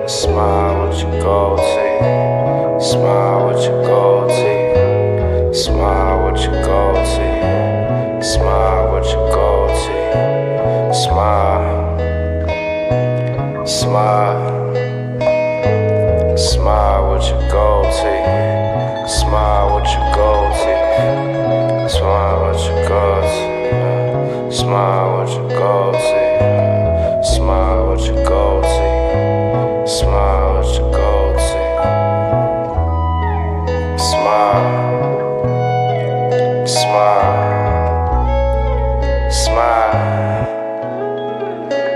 Smile with your gold teeth. Smile with your gold teeth. Smile with your gold teeth. Smile with your gold teeth. Smile. Smile. Smile with your gold teeth. Smile with your gold teeth. Smile with your gold teeth. Smile with your gold teeth. Smile with your gold teeth. Smile with your gold teeth. Smile. Smile. Smile.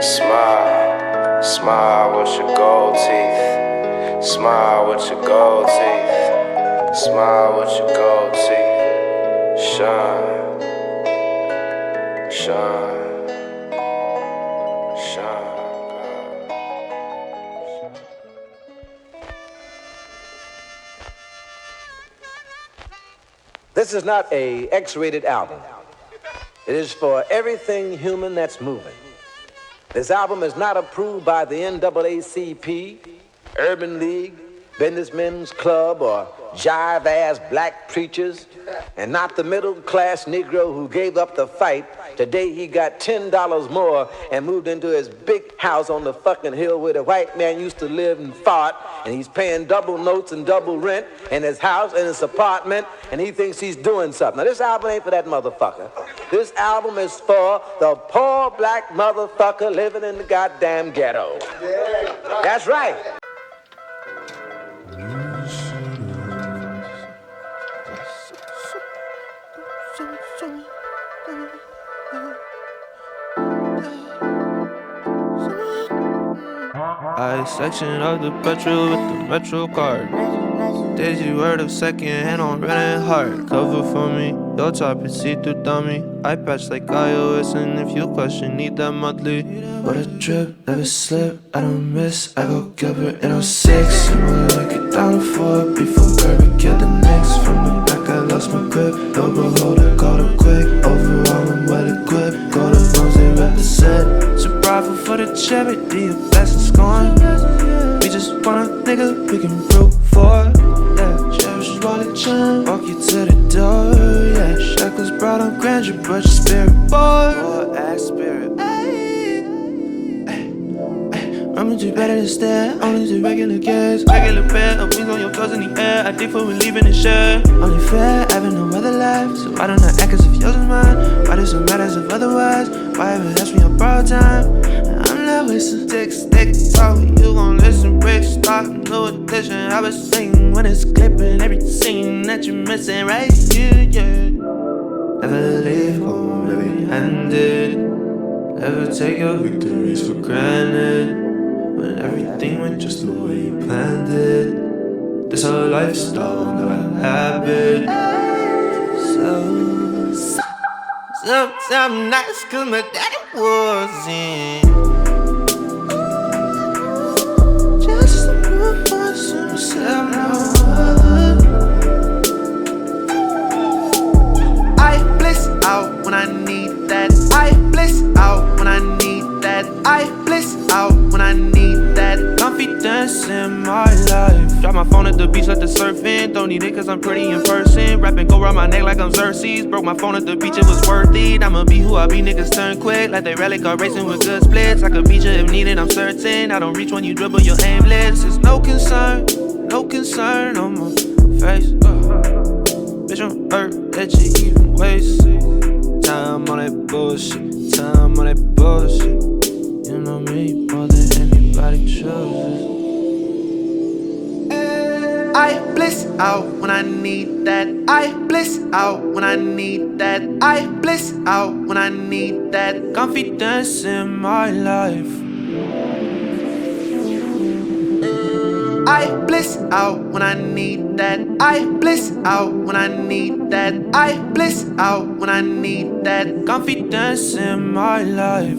Smile. Smile with your gold teeth. Smile with your gold teeth. Smile with your gold teeth. Shine. Shine. Shine. This is not a X-rated album. It is for everything human that's moving. This album is not approved by the NAACP, Urban League, Businessmen's Club, or jive-ass black preachers, and not the middle-class Negro who gave up the fight. Today he got $10 more and moved into his big house on the fucking hill where the white man used to live and fart, and he's paying double notes and double rent in his house and his apartment, and he thinks he's doing something. Now this album ain't for that motherfucker. This album is for the poor black motherfucker living in the goddamn ghetto. That's right. I section of the petrol with the Metro card. Daisy word of second hand on running hard. Cover for me, your top is see-through dummy. I patch like iOS, and if you question, need that monthly. What a trip, never slip, I don't miss. I go Gilbert in 06. And we'll like $1 before Kirby killed the Knicks. From the back I lost my grip, elbow holder caught it quick. Overall I'm well equipped, go to phones they represent. So bravo for the charity, a blessing scorn. We just want a nigga we can root for. Yeah, cherish wallet chain, walk you to the door. Yeah, shackles brought on grandeur, but your spirit bored. Ass spirit. I'm too better than stare, only to regular gas. Regular pair of wings on your toes in the air. I think for we leaving the share. Only fair, having no other life. So why don't I act as if yours is mine? Why does it matter as if otherwise? Why ever ask me on borrowed time? I'm not wasting stick talk. You gon' listen, break stock, no addition. I was singing when it's clipping every scene that you're missing right here, yeah. Never leave home empty-handed. Never take your victories for granted. When everything went just the way you planned it. This whole lifestyle, not a habit. Some nights cause my daddy wasn't. Just to prove myself, I bliss out when I need that. I bliss out when I need that. I bliss out when I need that confidence in my life. Drop my phone at the beach, let the surf in. Don't need it cause I'm pretty in person. Rapping go around my neck like I'm Xerxes. Broke my phone at the beach, it was worth it. I'ma be who I be, niggas turn quick. Like they rally car racing with good splits. I could beat you if needed, I'm certain. I don't reach when you dribble, you're aimless. There's no concern on my face. Bitch, I'm hurt that you even waste time on that bullshit, time on that bullshit. You know me more than anybody chooses. I bliss out when I need that. I bliss out when I need that. I bliss out when I need that confidence in my life. I bliss out when I need that. I bliss out when I need that. I bliss out when I need that confidence in my life.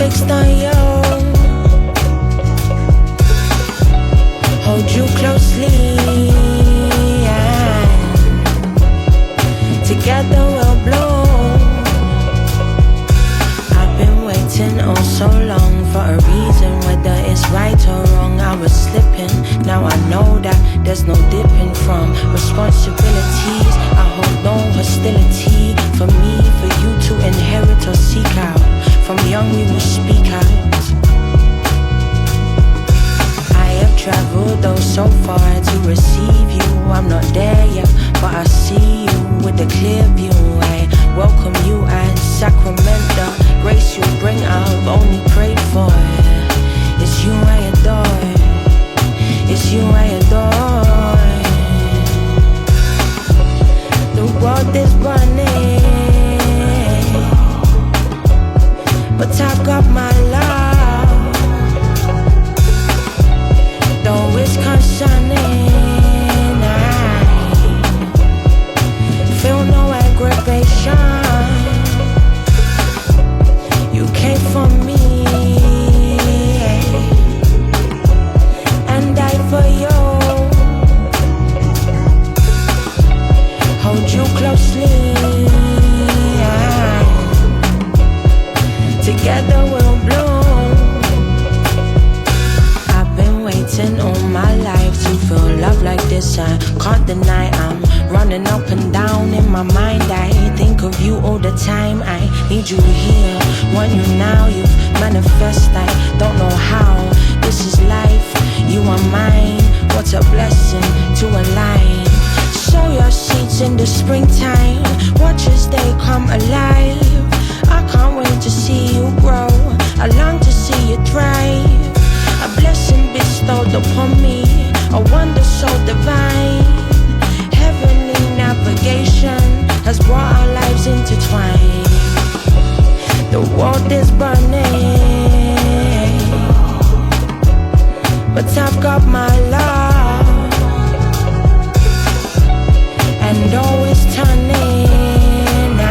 fixed on you. Hold you closely, and together we'll bloom. I've been waiting oh so long for a reason, whether it's right or wrong. I was slipping, now I know that there's no dipping from responsibilities. I hold no hostility for me, for you to inherit or seek out. From young we will speak out. I have traveled oh so far to receive you. I'm not there yet, but I see you with a clear view. I welcome you at Sacramento. Grace you bring I've only prayed for. It's you I adore. It's you I adore. The world is burning, but I've got my love. Though it's concerning, I feel no aggravation. You came for me and died for you. Hold you closely, together we'll bloom. I've been waiting all my life to feel love like this. I can't deny I'm running up and down in my mind. I think of you all the time. I need you here, want you now. You've manifest, I don't know how. This is life, you are mine. What a blessing to align. Sow your seeds in the springtime. Watch as they come alive. I can't wait to see you grow. I long to see you thrive. A blessing bestowed upon me, a wonder so divine. Heavenly navigation has brought our lives intertwined. The world is burning, but I've got my love, and always turning. I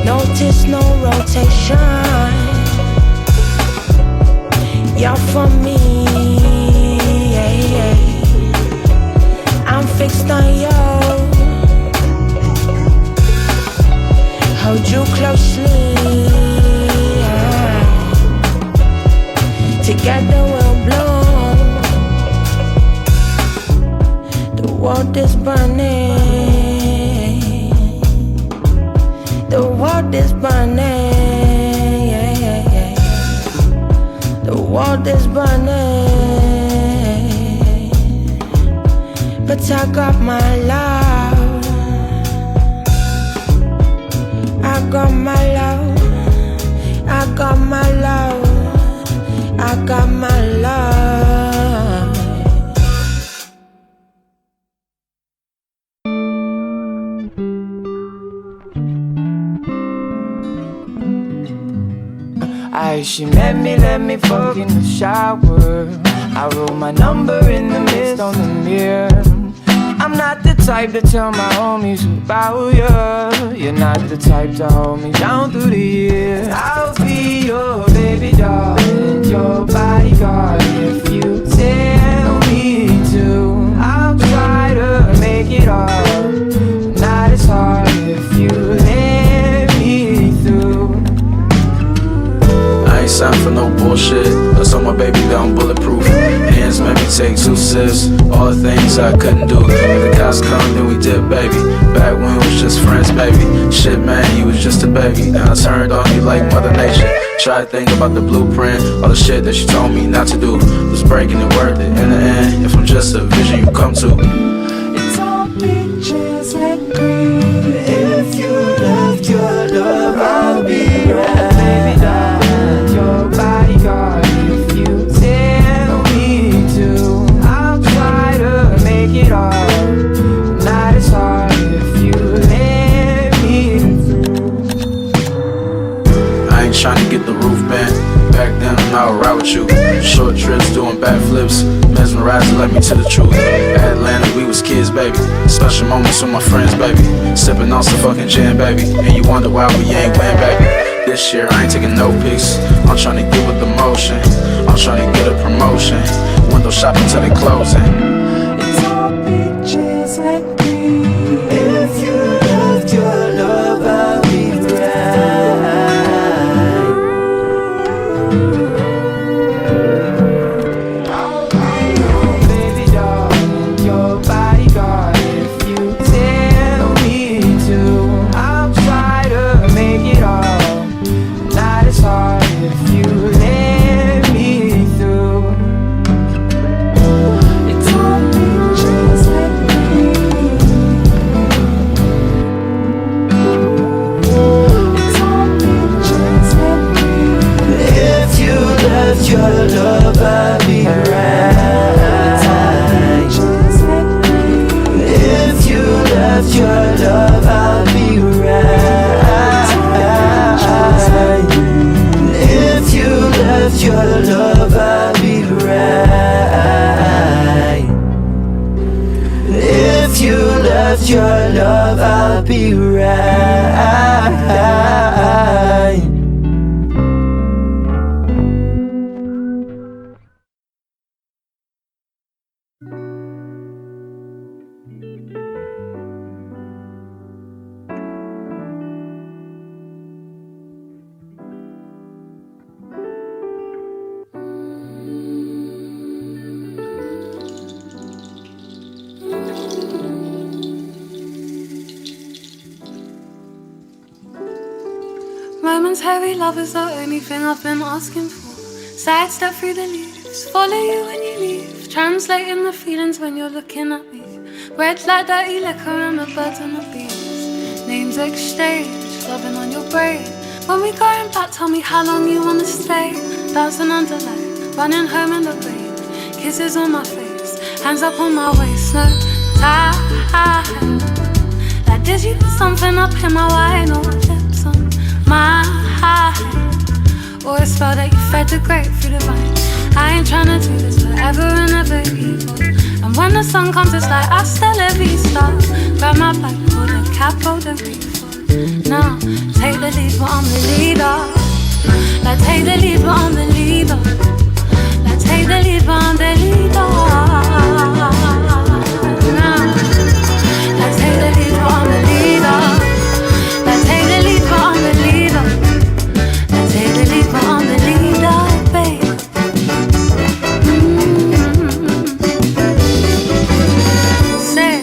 notice no rotation. You're for me, I'm fixed on you. Hold you closely, together we'll bloom. The world is burning, the world is burning. The world is burning, but I got my love. I got my love. I got my love. I got my love. She met me, let me fuck in the shower. I wrote my number in the mist on the mirror. I'm not the type to tell my homies about you. You're not the type to hold me down through the years. I'll be your baby doll and your bodyguard if you tell me to. I'll try to make it all, not as hard if you let me through. I ain't signed for no bullshit. I saw my baby down bulletproof. Hands made me take 2 sips. All the things I couldn't do. If the cops come, then we did, baby. Back when we was just friends, baby. Shit, man, you was just a baby. Then I turned on you like Mother Nature. Tried to think about the blueprint. All the shit that you told me not to do. Was breaking it worth it. In the end, if I'm just a vision you come to. It's all pictures and green. If you left your love, I'll be right. Baby, doll, your bodyguard. If you tell me to, I'll try to make it all, not as hard if you let me through. I ain't trying to get the roof bent. Back then I'm not right with you. Short trips doing backflips, mesmerizing led me to the truth. At Atlanta we was kids, baby. Special moments with my friends, baby. Sipping on some fucking gin, baby. And you wonder why we ain't win, baby. this year, I ain't taking no pics. I'm tryna get with the motion, I'm tryna get a promotion. Window shopping till they closing. It's all pictures like me. If you loved your love, I'll be baby darling, your bodyguard. If you tell me to, I'll try to make it all. Not as hard if you let me through. It's all pictures like me. It's all pictures like me. If you left your love, I'll be right. If you left your love, I'll be right. If you left your love, I'll be right. If you left your love, I'll be right. Momentary love is the only thing I've been asking for. Sidestep through the leaves, follow you when you leave. Translating the feelings when you're looking at me. Red like dirty liquor and the birds and the bees. Names exchanged, loving on your brain. When we going back, tell me how long you wanna stay. Dancing under light, running home in the rain. Kisses on my face, hands up on my waist. No time. Like did you put something up in my wine or lips on my or a spell that you fed the grape through the vine. I ain't tryna do this forever and ever evil. And when the sun comes it's like hasta la vista. Grab my bag, pull the cap, hold the refill. Now take the lead but I'm the leader. Like take the lead but I'm the leader. Like take the lead but I'm the leader. Now like take the lead but I'm the leader. Like take the lead but I'm the leader. Like take the lead but I'm the leader, babe. Say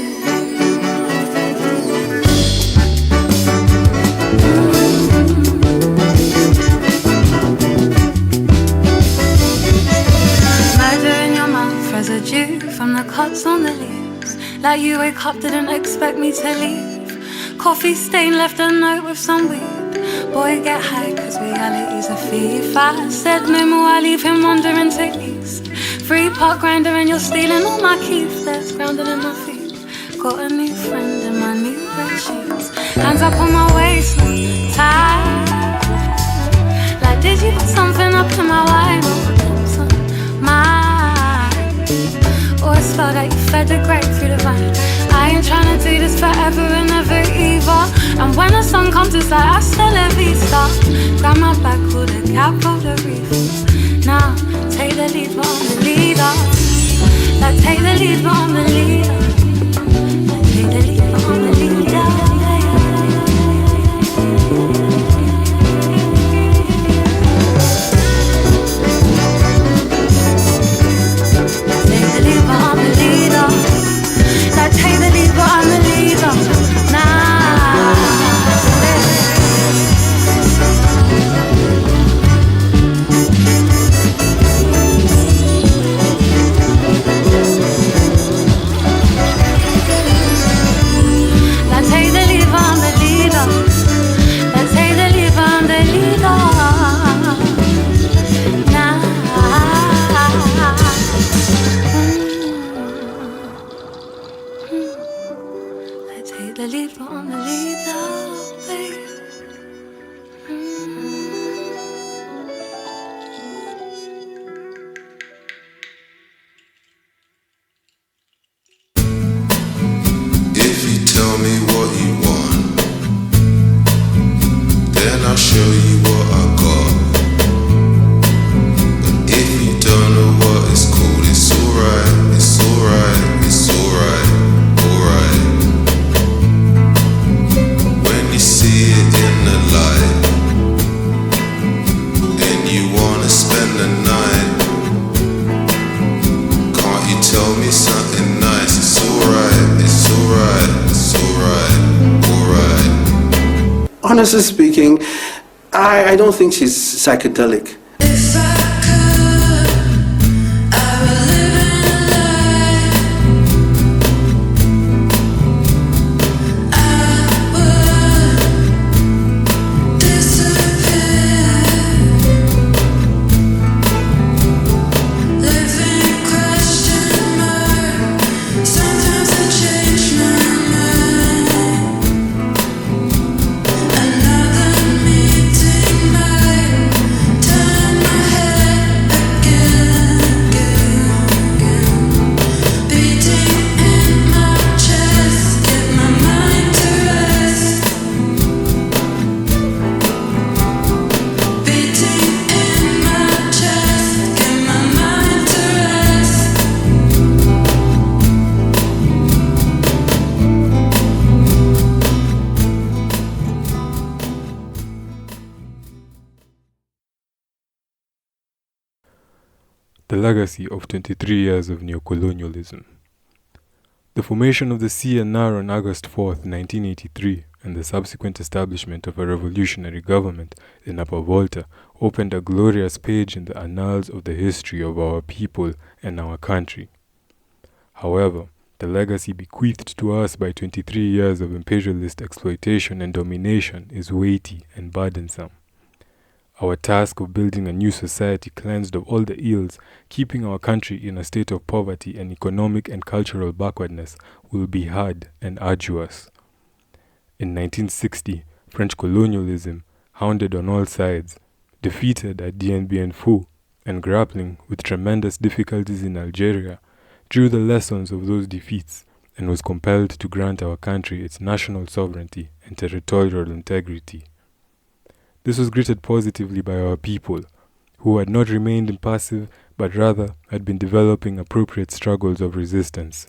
murder in your mouth, residue from the cuts on the leaves. Like you wake up, didn't expect me to leave. Coffee stain left a note with some weed. Boy, get high, cause reality's a thief. I said no more, I leave him wandering to east. 3-part grinder and you're stealing all my keys. That's grounded in my feet. Got a new friend in my new red sheets. Hands up on my waist, tight. Like did you put something up in my wine or lips on mine? Or a spell that you fed the grape through the vine. I ain't tryna do this forever and ever either. And when the sun comes it's like hasta la vista. Grab my bag, pull the cap, hold the refill. Now take the lead but I'm the leader. Like take the lead but I'm the leader. Like take the lead but I'm the leader. Take the lead but I'm the leader. Like take the lead but I'm the leader. Nah. honestly speaking, I don't think she's psychedelic. The legacy of 23 years of neocolonialism. The formation of the CNR on August 4th, 1983, and the subsequent establishment of a revolutionary government in Upper Volta opened a glorious page in the annals of the history of our people and our country. However, the legacy bequeathed to us by 23 years of imperialist exploitation and domination is weighty and burdensome. Our task of building a new society cleansed of all the ills, keeping our country in a state of poverty and economic and cultural backwardness, will be hard and arduous. In 1960, French colonialism, hounded on all sides, defeated at Dien Bien Phu, and grappling with tremendous difficulties in Algeria, drew the lessons of those defeats and was compelled to grant our country its national sovereignty and territorial integrity. This was greeted positively by our people, who had not remained impassive but rather had been developing appropriate struggles of resistance.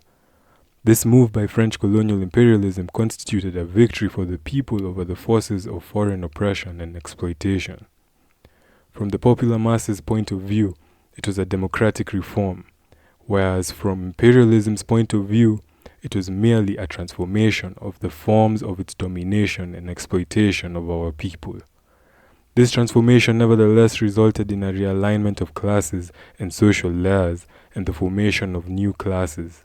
This move by French colonial imperialism constituted a victory for the people over the forces of foreign oppression and exploitation. From the popular masses' point of view, it was a democratic reform, whereas from imperialism's point of view, it was merely a transformation of the forms of its domination and exploitation of our people. This transformation nevertheless resulted in a realignment of classes and social layers and the formation of new classes.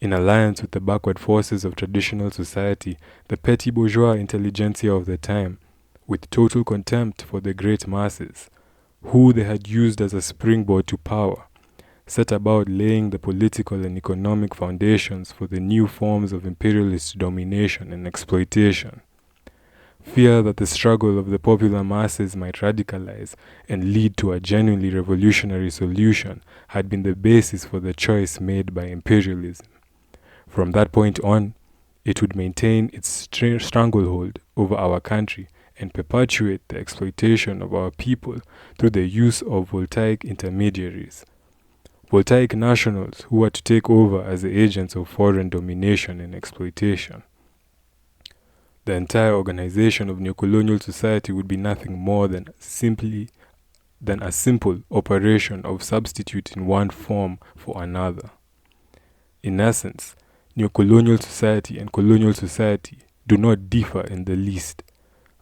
In alliance with the backward forces of traditional society, the petty bourgeois intelligentsia of the time, with total contempt for the great masses, who they had used as a springboard to power, set about laying the political and economic foundations for the new forms of imperialist domination and exploitation. Fear that the struggle of the popular masses might radicalize and lead to a genuinely revolutionary solution had been the basis for the choice made by imperialism. From that point on, it would maintain its stranglehold over our country and perpetuate the exploitation of our people through the use of voltaic intermediaries. Voltaic nationals who were to take over as the agents of foreign domination and exploitation. The entire organization of neocolonial society would be nothing more than a simple operation of substituting one form for another. In essence, neocolonial society and colonial society do not differ in the least.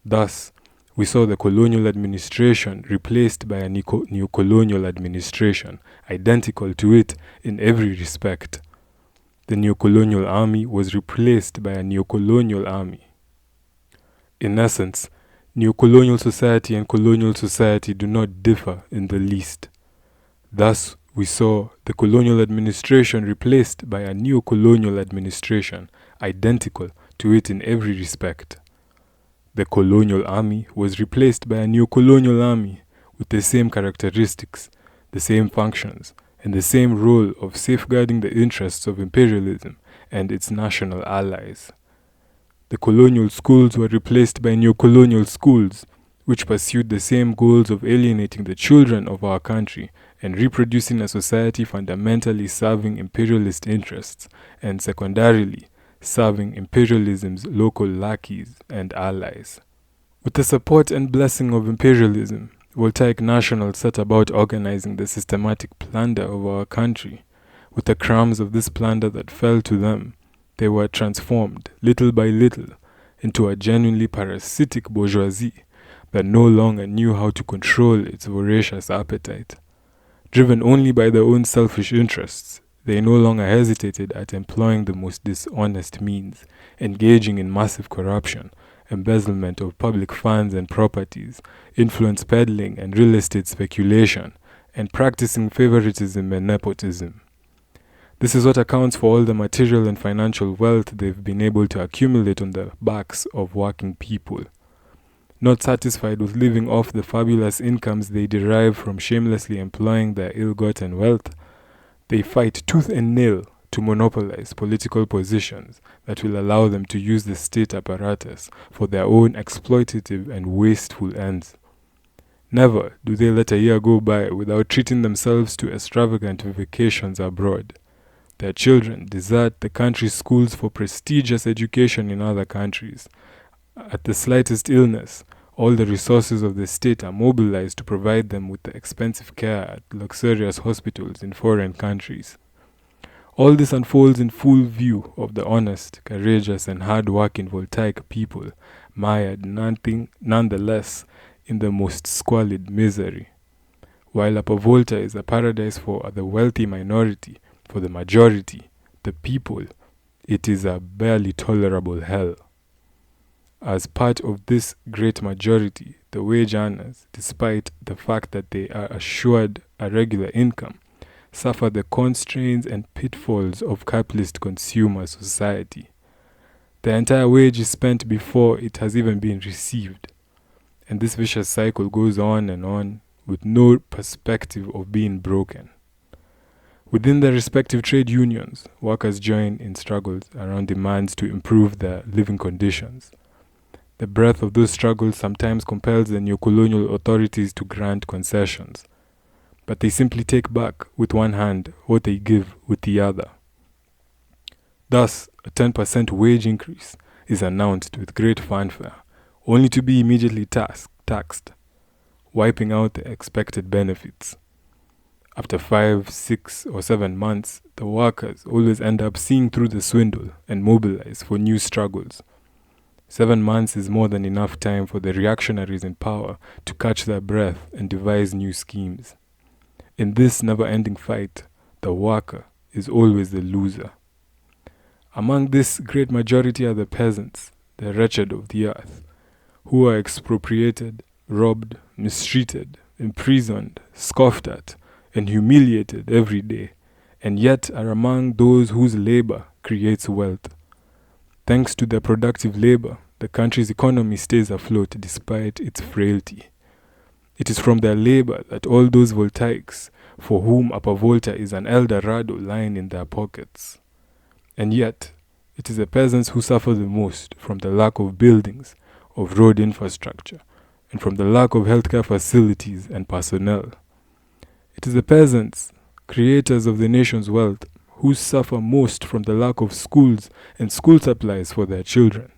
Thus, we saw the colonial administration replaced by a neocolonial administration, identical to it in every respect. The neocolonial army was replaced by a neocolonial army. In essence, neocolonial society and colonial society do not differ in the least. Thus, we saw the colonial administration replaced by a neocolonial administration, identical to it in every respect. The colonial army was replaced by a neocolonial army with the same characteristics, the same functions, and the same role of safeguarding the interests of imperialism and its national allies. The colonial schools were replaced by neocolonial schools, which pursued the same goals of alienating the children of our country and reproducing a society fundamentally serving imperialist interests and secondarily serving imperialism's local lackeys and allies. With the support and blessing of imperialism, voltaic nationals set about organizing the systematic plunder of our country. With the crumbs of this plunder that fell to them, they were transformed, little by little, into a genuinely parasitic bourgeoisie that no longer knew how to control its voracious appetite. Driven only by their own selfish interests, they no longer hesitated at employing the most dishonest means, engaging in massive corruption, embezzlement of public funds and properties, influence peddling and real estate speculation, and practicing favoritism and nepotism. This is what accounts for all the material and financial wealth they've been able to accumulate on the backs of working people. Not satisfied with living off the fabulous incomes they derive from shamelessly employing their ill-gotten wealth, they fight tooth and nail to monopolize political positions that will allow them to use the state apparatus for their own exploitative and wasteful ends. Never do they let a year go by without treating themselves to extravagant vacations abroad. Their children desert the country's schools for prestigious education in other countries. At the slightest illness, all the resources of the state are mobilized to provide them with the expensive care at luxurious hospitals in foreign countries. All this unfolds in full view of the honest, courageous, and hard-working voltaic people, mired nonetheless in the most squalid misery. While Upper Volta is a paradise for the wealthy minority, for the majority, the people, it is a barely tolerable hell. As part of this great majority, the wage earners, despite the fact that they are assured a regular income, suffer the constraints and pitfalls of capitalist consumer society. The entire wage is spent before it has even been received, and this vicious cycle goes on with no perspective of being broken. Within their respective trade unions, workers join in struggles around demands to improve their living conditions. The breadth of those struggles sometimes compels the neo-colonial authorities to grant concessions, but they simply take back with one hand what they give with the other. Thus, a 10% wage increase is announced with great fanfare, only to be immediately taxed, wiping out the expected benefits. After 5, 6, or 7 months, the workers always end up seeing through the swindle and mobilize for new struggles. 7 months is more than enough time for the reactionaries in power to catch their breath and devise new schemes. In this never-ending fight, the worker is always the loser. Among this great majority are the peasants, the wretched of the earth, who are expropriated, robbed, mistreated, imprisoned, scoffed at, and humiliated every day, and yet are among those whose labor creates wealth. Thanks to their productive labor, the country's economy stays afloat despite its frailty. It is from their labor that all those voltaics, for whom Upper Volta is an El Dorado, lying in their pockets. And yet, it is the peasants who suffer the most from the lack of buildings, of road infrastructure, and from the lack of healthcare facilities and personnel. It is the peasants, creators of the nation's wealth, who suffer most from the lack of schools and school supplies for their children.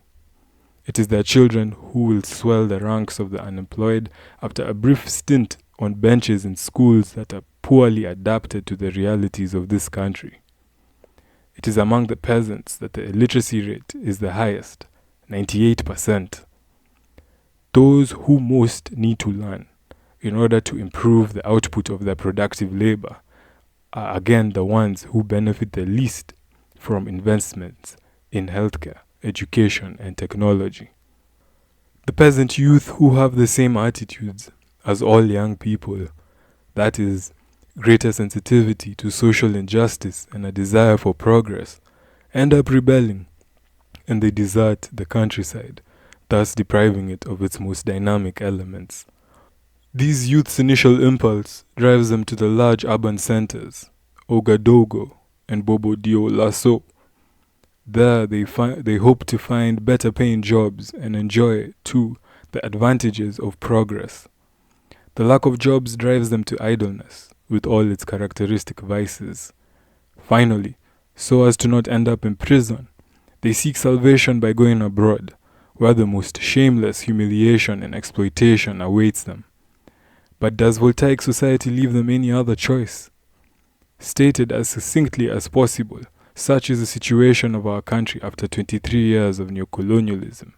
It is their children who will swell the ranks of the unemployed after a brief stint on benches in schools that are poorly adapted to the realities of this country. It is among the peasants that the illiteracy rate is the highest, 98%. Those who most need to learn in order to improve the output of their productive labor are again the ones who benefit the least from investments in healthcare, education, and technology. The peasant youth who have the same attitudes as all young people, that is, greater sensitivity to social injustice and a desire for progress, end up rebelling, and they desert the countryside, thus depriving it of its most dynamic elements. These youth's initial impulse drives them to the large urban centers, Ouagadougou and Bobo Dioulasso. There they hope to find better paying jobs and enjoy, too, the advantages of progress. The lack of jobs drives them to idleness, with all its characteristic vices. Finally, so as to not end up in prison, they seek salvation by going abroad, where the most shameless humiliation and exploitation awaits them. But does voltaic society leave them any other choice? Stated as succinctly as possible, such is the situation of our country after 23 years of neocolonialism.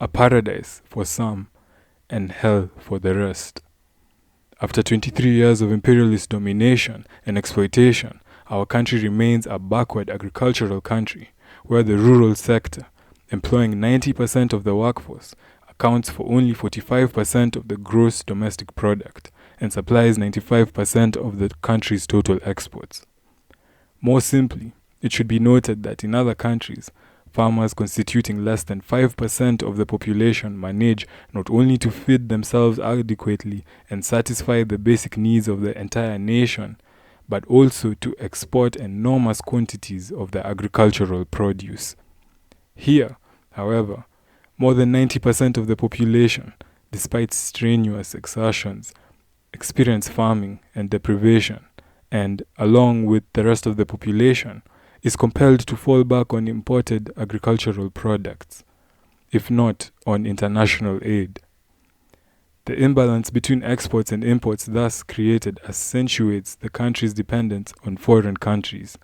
a paradise for some and hell for the rest. After 23 years of imperialist domination and exploitation, our country remains a backward agricultural country where the rural sector, employing 90% of the workforce, accounts for only 45% of the gross domestic product and supplies 95% of the country's total exports. More simply, it should be noted that in other countries, farmers constituting less than 5% of the population manage not only to feed themselves adequately and satisfy the basic needs of the entire nation, but also to export enormous quantities of the agricultural produce. Here, however, more than 90% of the population, despite strenuous exertions, experience farming and deprivation, and, along with the rest of the population, is compelled to fall back on imported agricultural products, if not on international aid. The imbalance between exports and imports thus created accentuates the country's dependence on foreign countries.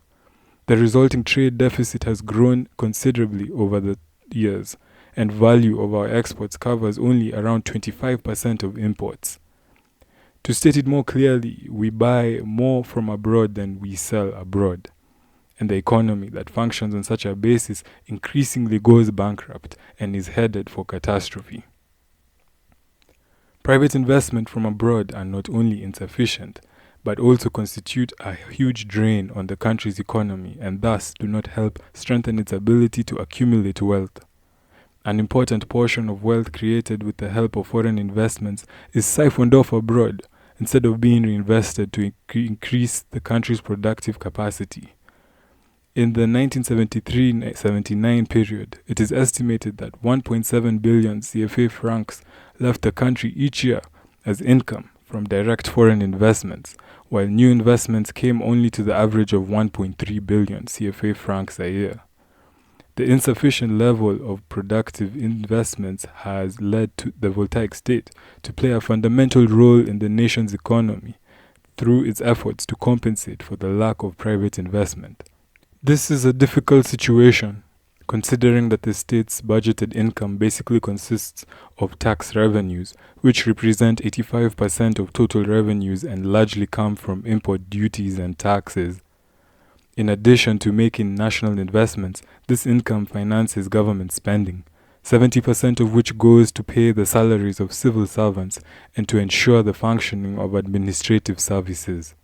The resulting trade deficit has grown considerably over the years, and value of our exports covers only around 25% of imports. To state it more clearly, we buy more from abroad than we sell abroad, and the economy that functions on such a basis increasingly goes bankrupt and is headed for catastrophe. Private investment from abroad are not only insufficient, but also constitute a huge drain on the country's economy and thus do not help strengthen its ability to accumulate wealth. An important portion of wealth created with the help of foreign investments is siphoned off abroad instead of being reinvested to increase the country's productive capacity. In the 1973-79 period, it is estimated that 1.7 billion CFA francs left the country each year as income from direct foreign investments, while new investments came only to the average of 1.3 billion CFA francs a year. The insufficient level of productive investments has led to the voltaic state to play a fundamental role in the nation's economy through its efforts to compensate for the lack of private investment. This is a difficult situation, considering that the state's budgeted income basically consists of tax revenues, which represent 85% of total revenues and largely come from import duties and taxes. In addition to making national investments, this income finances government spending, 70% of which goes to pay the salaries of civil servants and to ensure the functioning of administrative services.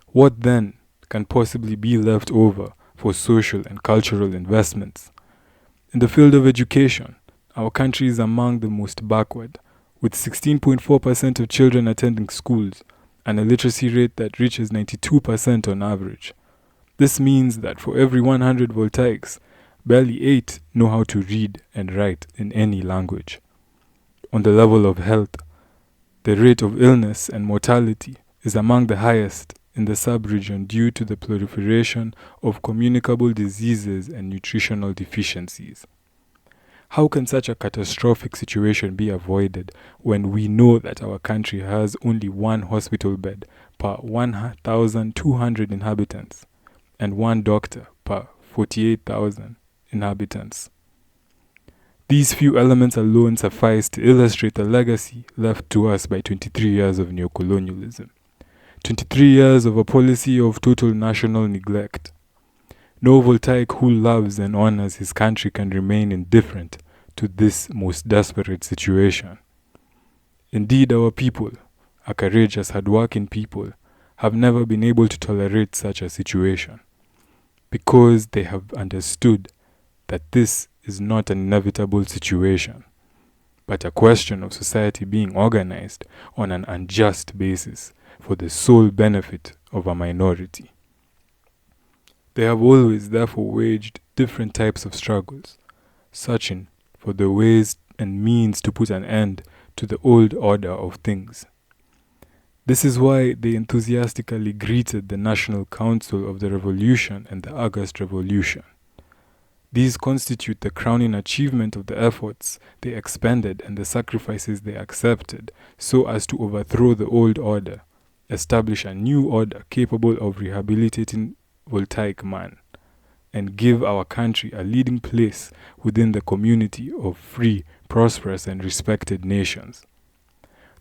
What then can possibly be left over for social and cultural investments? In the field of education, our country is among the most backward, with 16.4% of children attending schools and a literacy rate that reaches 92% on average. This means that for every 100 voltaics, barely 8 know how to read and write in any language. On the level of health, the rate of illness and mortality is among the highest in the sub-region due to the proliferation of communicable diseases and nutritional deficiencies. How can such a catastrophic situation be avoided when we know that our country has only one hospital bed per 1,200 inhabitants and one doctor per 48,000 inhabitants? These few elements alone suffice to illustrate the legacy left to us by 23 years of neocolonialism. 23 years of a policy of total national neglect. No voltaic who loves and honors his country can remain indifferent to this most desperate situation. Indeed, our people, a courageous, hardworking people, have never been able to tolerate such a situation, because they have understood that this is not an inevitable situation, but a question of society being organized on an unjust basis for the sole benefit of a minority. They have always therefore waged different types of struggles, searching for the ways and means to put an end to the old order of things. This is why they enthusiastically greeted the National Council of the Revolution and the August Revolution. These constitute the crowning achievement of the efforts they expended and the sacrifices they accepted so as to overthrow the old order, establish a new order capable of rehabilitating voltaic man, and give our country a leading place within the community of free, prosperous, and respected nations.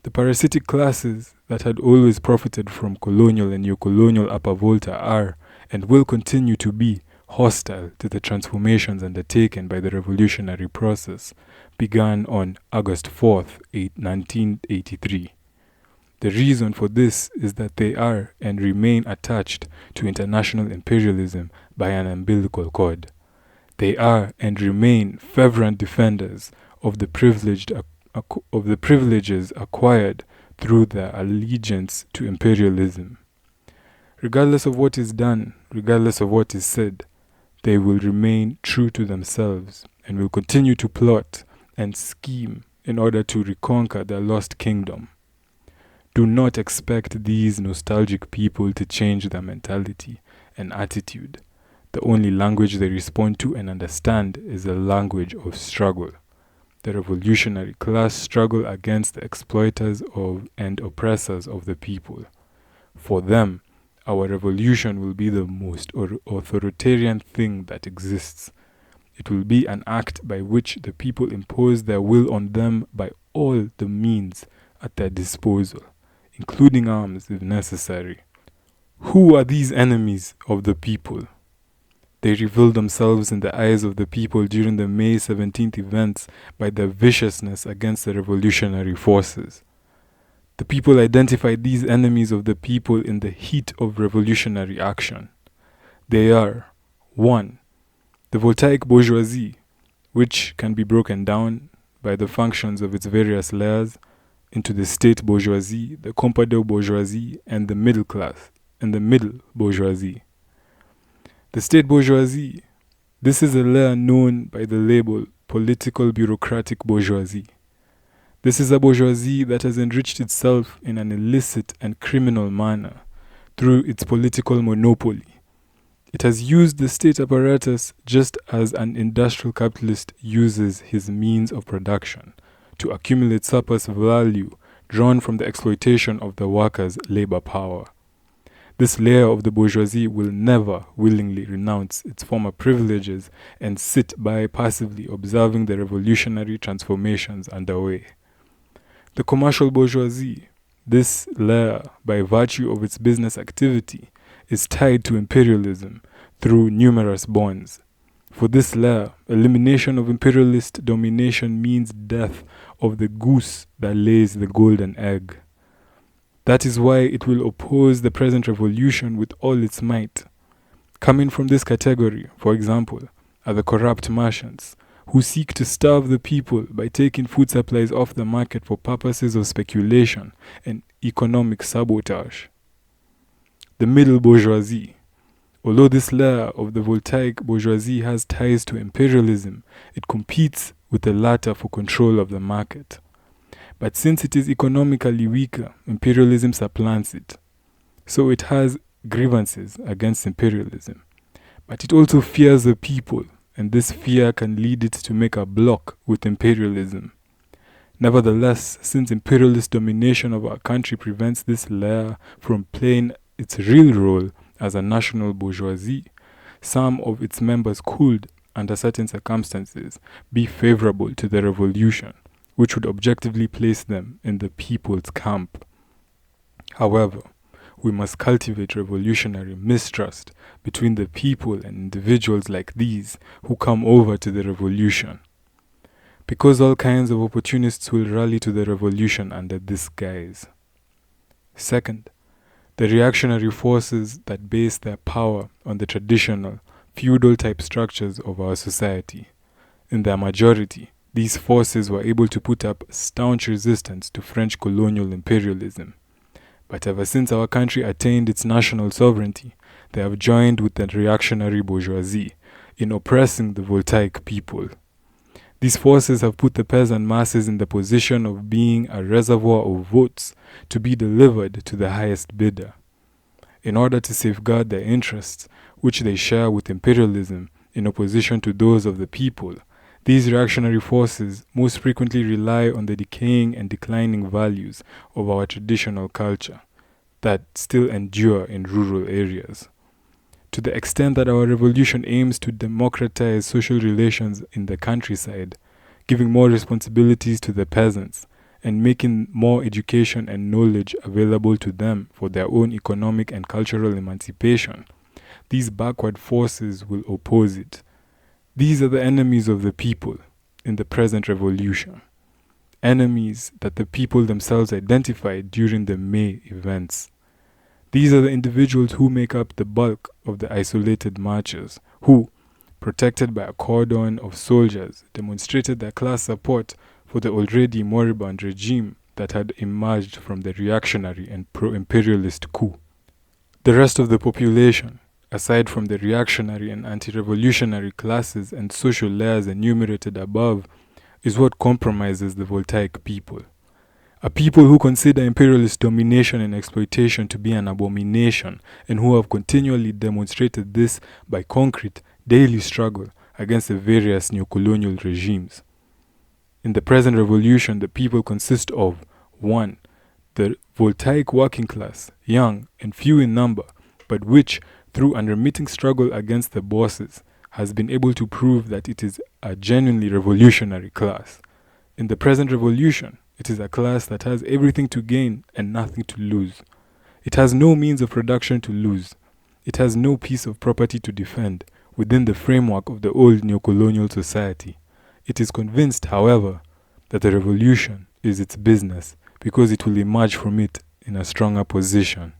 The parasitic classes that had always profited from colonial and neo-colonial upper volta are, and will continue to be, hostile to the transformations undertaken by the revolutionary process began on August 4th, 1983. The reason for this is that they are and remain attached to international imperialism by an umbilical cord. They are and remain fervent defenders of the privileges acquired through their allegiance to imperialism. Regardless of what is done, regardless of what is said, they will remain true to themselves and will continue to plot and scheme in order to reconquer their lost kingdom. Do not expect these nostalgic people to change their mentality and attitude. The only language they respond to and understand is the language of struggle. The revolutionary class struggle against the exploiters and oppressors of the people. For them, our revolution will be the most authoritarian thing that exists. It will be an act by which the people impose their will on them by all the means at their disposal, including arms if necessary. Who are these enemies of the people? They revealed themselves in the eyes of the people during the May 17th events by their viciousness against the revolutionary forces. The people identified these enemies of the people in the heat of revolutionary action. They are 1. The voltaic bourgeoisie, which can be broken down by the functions of its various layers into the state bourgeoisie, the comprador bourgeoisie, and the middle class, and the middle bourgeoisie. The state bourgeoisie, this is a layer known by the label political bureaucratic bourgeoisie. This is a bourgeoisie that has enriched itself in an illicit and criminal manner through its political monopoly. It has used the state apparatus just as an industrial capitalist uses his means of production to accumulate surplus value drawn from the exploitation of the workers' labor power. This layer of the bourgeoisie will never willingly renounce its former privileges and sit by passively observing the revolutionary transformations underway. The commercial bourgeoisie, this layer, by virtue of its business activity, is tied to imperialism through numerous bonds. For this layer, elimination of imperialist domination means death of the goose that lays the golden egg. That is why it will oppose the present revolution with all its might. Coming from this category, for example, are the corrupt merchants, who seek to starve the people by taking food supplies off the market for purposes of speculation and economic sabotage. The middle bourgeoisie. Although this layer of the voltaic bourgeoisie has ties to imperialism, it competes with the latter for control of the market. But since it is economically weaker, imperialism supplants it. So it has grievances against imperialism. But it also fears the people, and this fear can lead it to make a block with imperialism. Nevertheless, since imperialist domination of our country prevents this layer from playing its real role as a national bourgeoisie, some of its members could, under certain circumstances, be favorable to the revolution, which would objectively place them in the people's camp. However, we must cultivate revolutionary mistrust between the people and individuals like these who come over to the revolution. Because all kinds of opportunists will rally to the revolution under this guise. Second, the reactionary forces that base their power on the traditional, feudal-type structures of our society. In their majority, these forces were able to put up staunch resistance to French colonial imperialism. But ever since our country attained its national sovereignty, they have joined with the reactionary bourgeoisie in oppressing the voltaic people. These forces have put the peasant masses in the position of being a reservoir of votes to be delivered to the highest bidder. In order to safeguard their interests, which they share with imperialism in opposition to those of the people, these reactionary forces most frequently rely on the decaying and declining values of our traditional culture that still endure in rural areas. To the extent that our revolution aims to democratize social relations in the countryside, giving more responsibilities to the peasants, and making more education and knowledge available to them for their own economic and cultural emancipation, these backward forces will oppose it. These are the enemies of the people in the present revolution. Enemies that the people themselves identified during the May events. These are the individuals who make up the bulk of the isolated marchers, who, protected by a cordon of soldiers, demonstrated their class support for the already moribund regime that had emerged from the reactionary and pro-imperialist coup. The rest of the population, aside from the reactionary and anti-revolutionary classes and social layers enumerated above, is what compromises the voltaic people. A people who consider imperialist domination and exploitation to be an abomination, and who have continually demonstrated this by concrete, daily struggle against the various neocolonial regimes. In the present revolution, the people consist of 1. The voltaic working class, young and few in number, but which, through unremitting struggle against the bosses, has been able to prove that it is a genuinely revolutionary class. In the present revolution, it is a class that has everything to gain and nothing to lose. It has no means of production to lose. It has no piece of property to defend within the framework of the old neocolonial society. It is convinced, however, that the revolution is its business because it will emerge from it in a stronger position.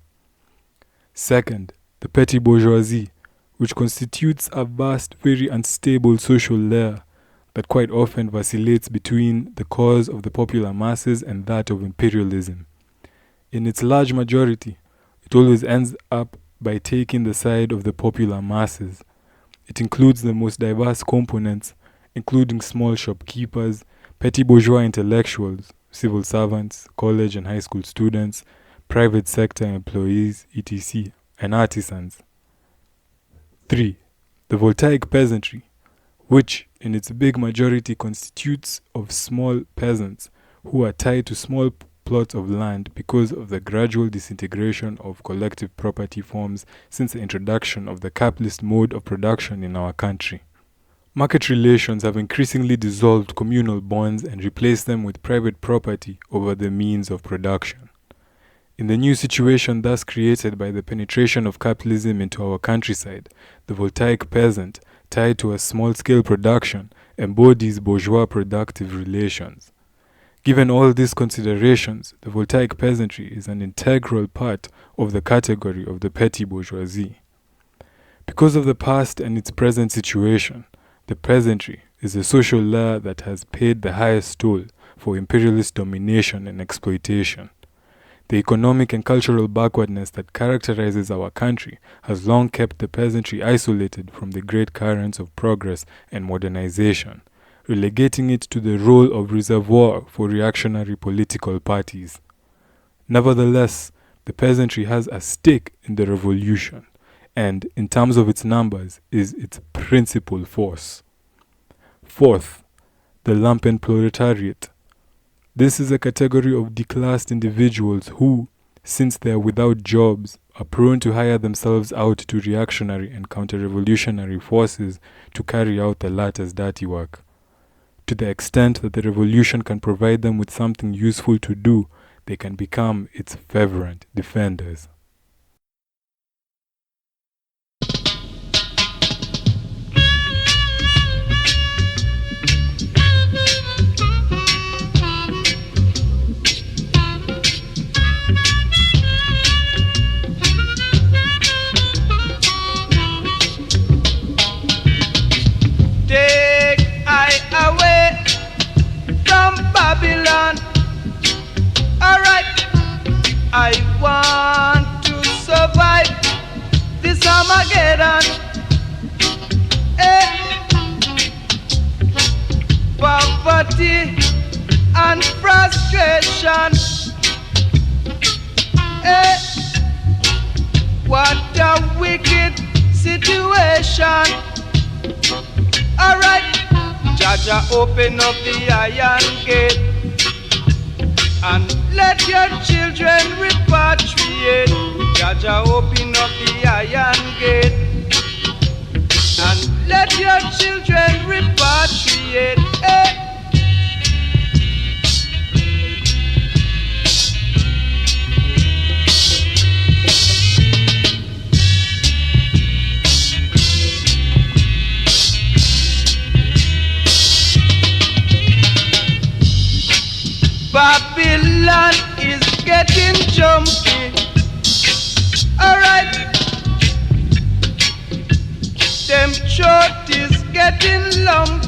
Second, the petty bourgeoisie, which constitutes a vast, very unstable social layer that quite often vacillates between the cause of the popular masses and that of imperialism. In its large majority, it always ends up by taking the side of the popular masses. It includes the most diverse components, including small shopkeepers, petty bourgeois intellectuals, civil servants, college and high school students, private sector employees, etc., and artisans. 3. The voltaic peasantry, which in its big majority constitutes of small peasants who are tied to small plots of land because of the gradual disintegration of collective property forms since the introduction of the capitalist mode of production in our country. Market relations have increasingly dissolved communal bonds and replaced them with private property over the means of production. In the new situation thus created by the penetration of capitalism into our countryside, the voltaic peasant, tied to a small-scale production, embodies bourgeois productive relations. Given all these considerations, the voltaic peasantry is an integral part of the category of the petty bourgeoisie. Because of the past and its present situation, the peasantry is a social layer that has paid the highest toll for imperialist domination and exploitation. The economic and cultural backwardness that characterizes our country has long kept the peasantry isolated from the great currents of progress and modernization, relegating it to the role of reservoir for reactionary political parties. Nevertheless, the peasantry has a stake in the revolution, and, in terms of its numbers, is its principal force. Fourth, the lumpen proletariat. This is a category of declassed individuals who, since they are without jobs, are prone to hire themselves out to reactionary and counter-revolutionary forces to carry out the latter's dirty work. To the extent that the revolution can provide them with something useful to do, they can become its fervent defenders. Babylon. Alright, I want to survive this Armageddon. Poverty and frustration. What a wicked situation. Alright, Jaja, open up the iron gate and let your children repatriate. Jaja, open up the iron gate repatriate. Babylon is getting jumpy. Alright. Them throat is getting lumpy.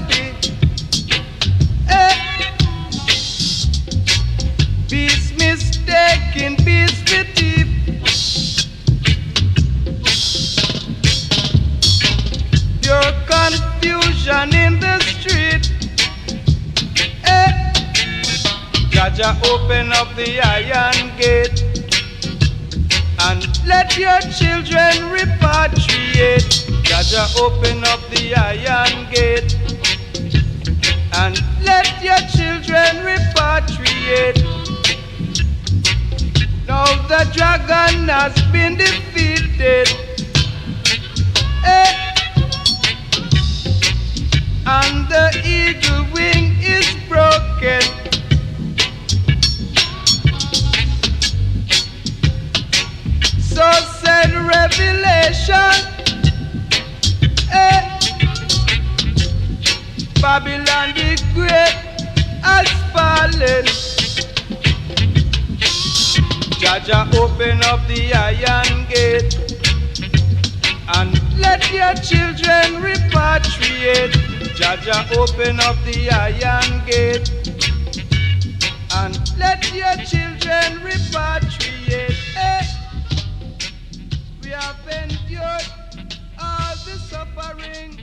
Bees mistaken, bees for thief. Pure confusion in the street. Jaja, open up the iron gate and let your children repatriate. Jaja, open up the iron gate and let your children repatriate. Now the dragon has been defeated, and the eagle wing is broken. So said Revelation. Babylon the great has fallen. Jaja, open up the iron gate and let your children repatriate. Jaja, open up the iron gate and let your children repatriate. We have endured all the suffering.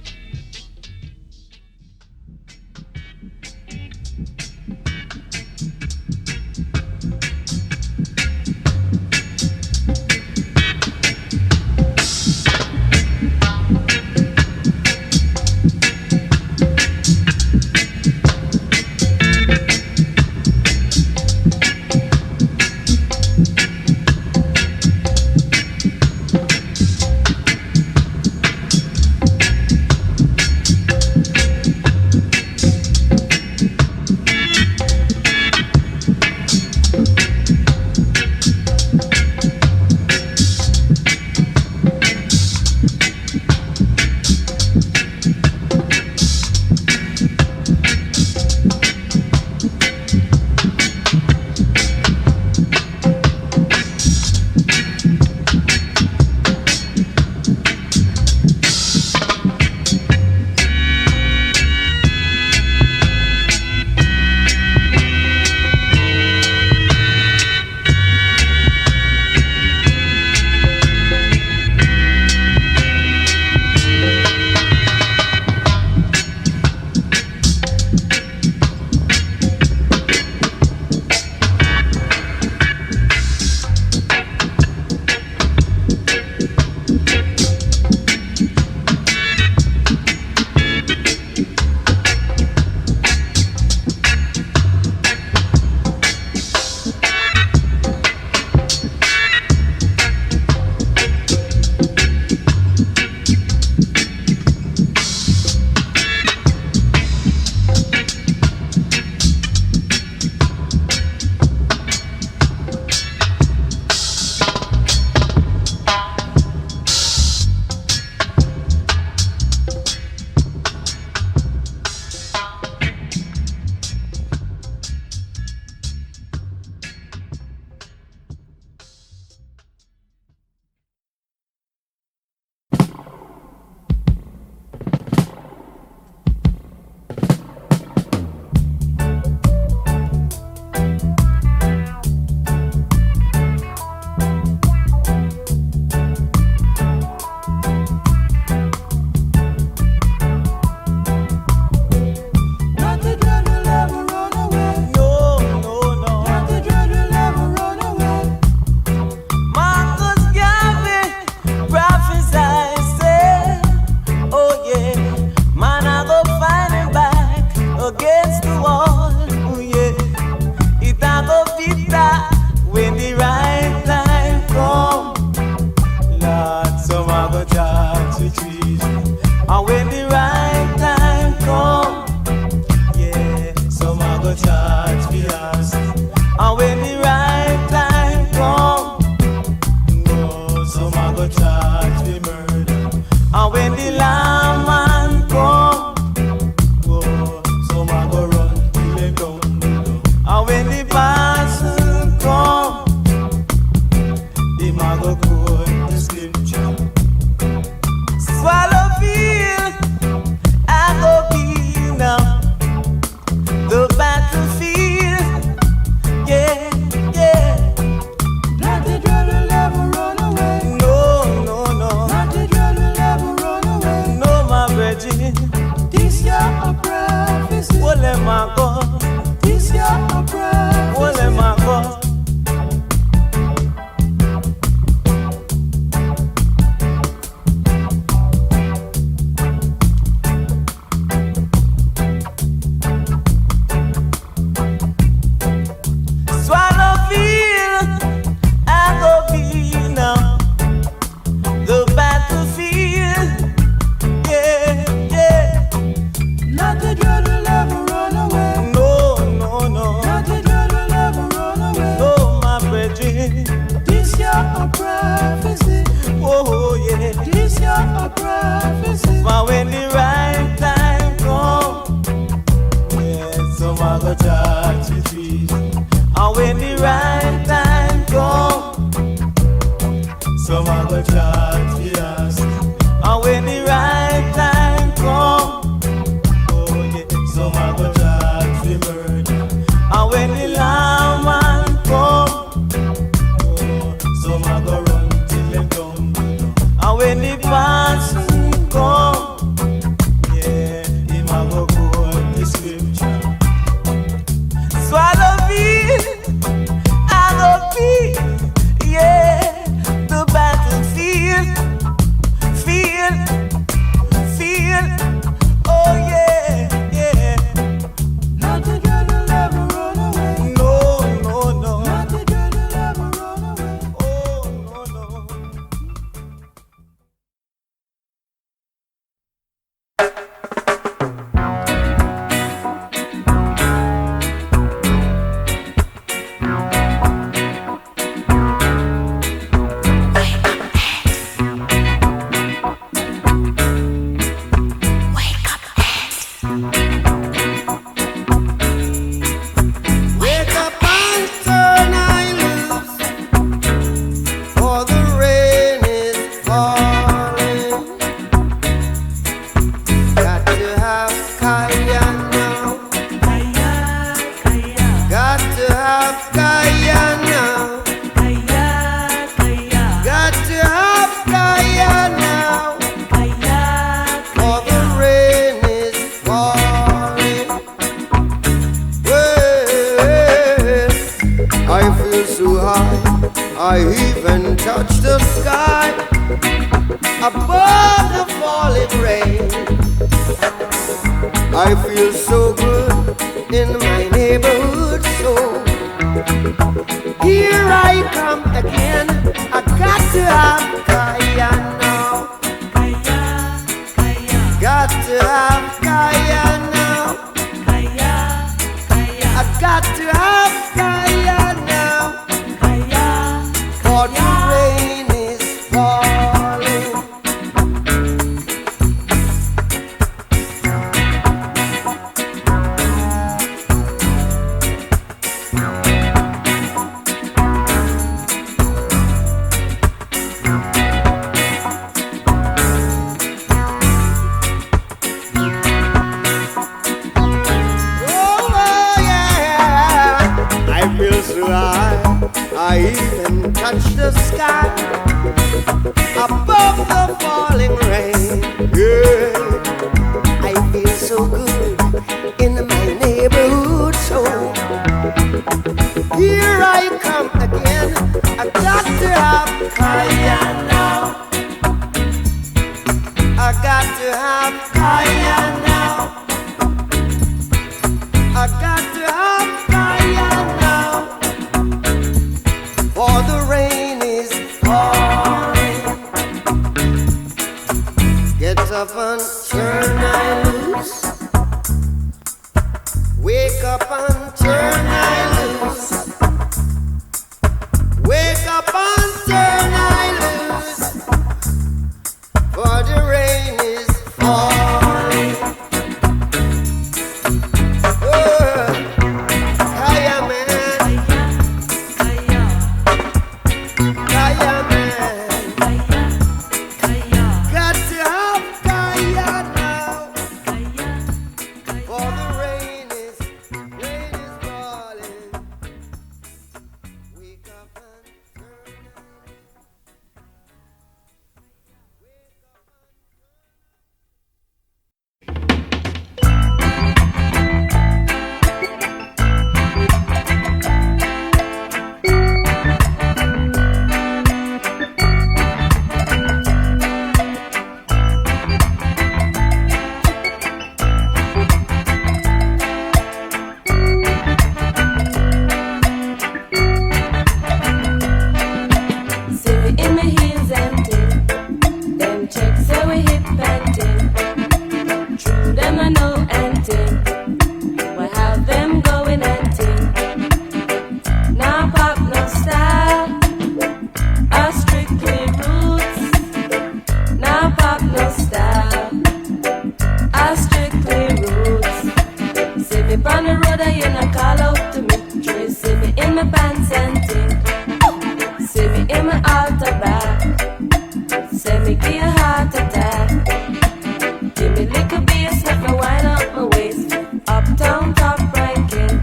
him a go quote the scripture. Swallow field, I go be now. The battlefield, yeah, yeah. Not the dread will ever run away. No, no, no. Not the dread will ever run away. No, my virgin. This year a prophecy. What am I go? This year a prophecy. What am I go? But when the right time comes, yeah, some are gonna charge the trees. And when the right time comes, some are gonna charge the ass. And when the right time comes, oh yeah, some are gonna charge the murder. And when the lawman comes, oh, some are gonna run till they come. And when the pastor come, yeah, him a go quote the scripture. Swallow it, I go be, yeah, the battlefield, feel, oh yeah, yeah. Not the girl will ever run away. No, no, no. Not the girl will ever run away. Oh, no, no. Wake up and turn I loose, for the rain is falling. Got to have Kaya now. Got to have Kaya now. Got to have Kaya now. For the rain is falling. Well, I feel so high, I even touch the sky above the falling rain. I feel so good in my neighborhood, so here I come again. I got to have Kaya now. Got to have Kaya now. I got to have Kaya now. For the rain is falling. Oh yeah, I feel so high, I even touch the sky above the falling rain. Yeah, I feel so good in my neighborhood, so here I come again. I got to have Kaya now. I got to have Kaya now. I got to have Kaya now. For the rain is falling. Get up and turn I loose. Wake up and turn I loose. Wake up and turn I loose. For the rain is falling. Kaya man. Kaya See me in my heels empty. Them checks say we hip panting. True them I know anything. We have them going empty. Now pop no style. I strictly roots. Now pop no style. I strictly roots. See me on the road and you not call out to me. You see me in my pants and ting. See me in my altar back. Say me give a heart attack. Give me little bass, let me wind up my waist. Uptown top ranking.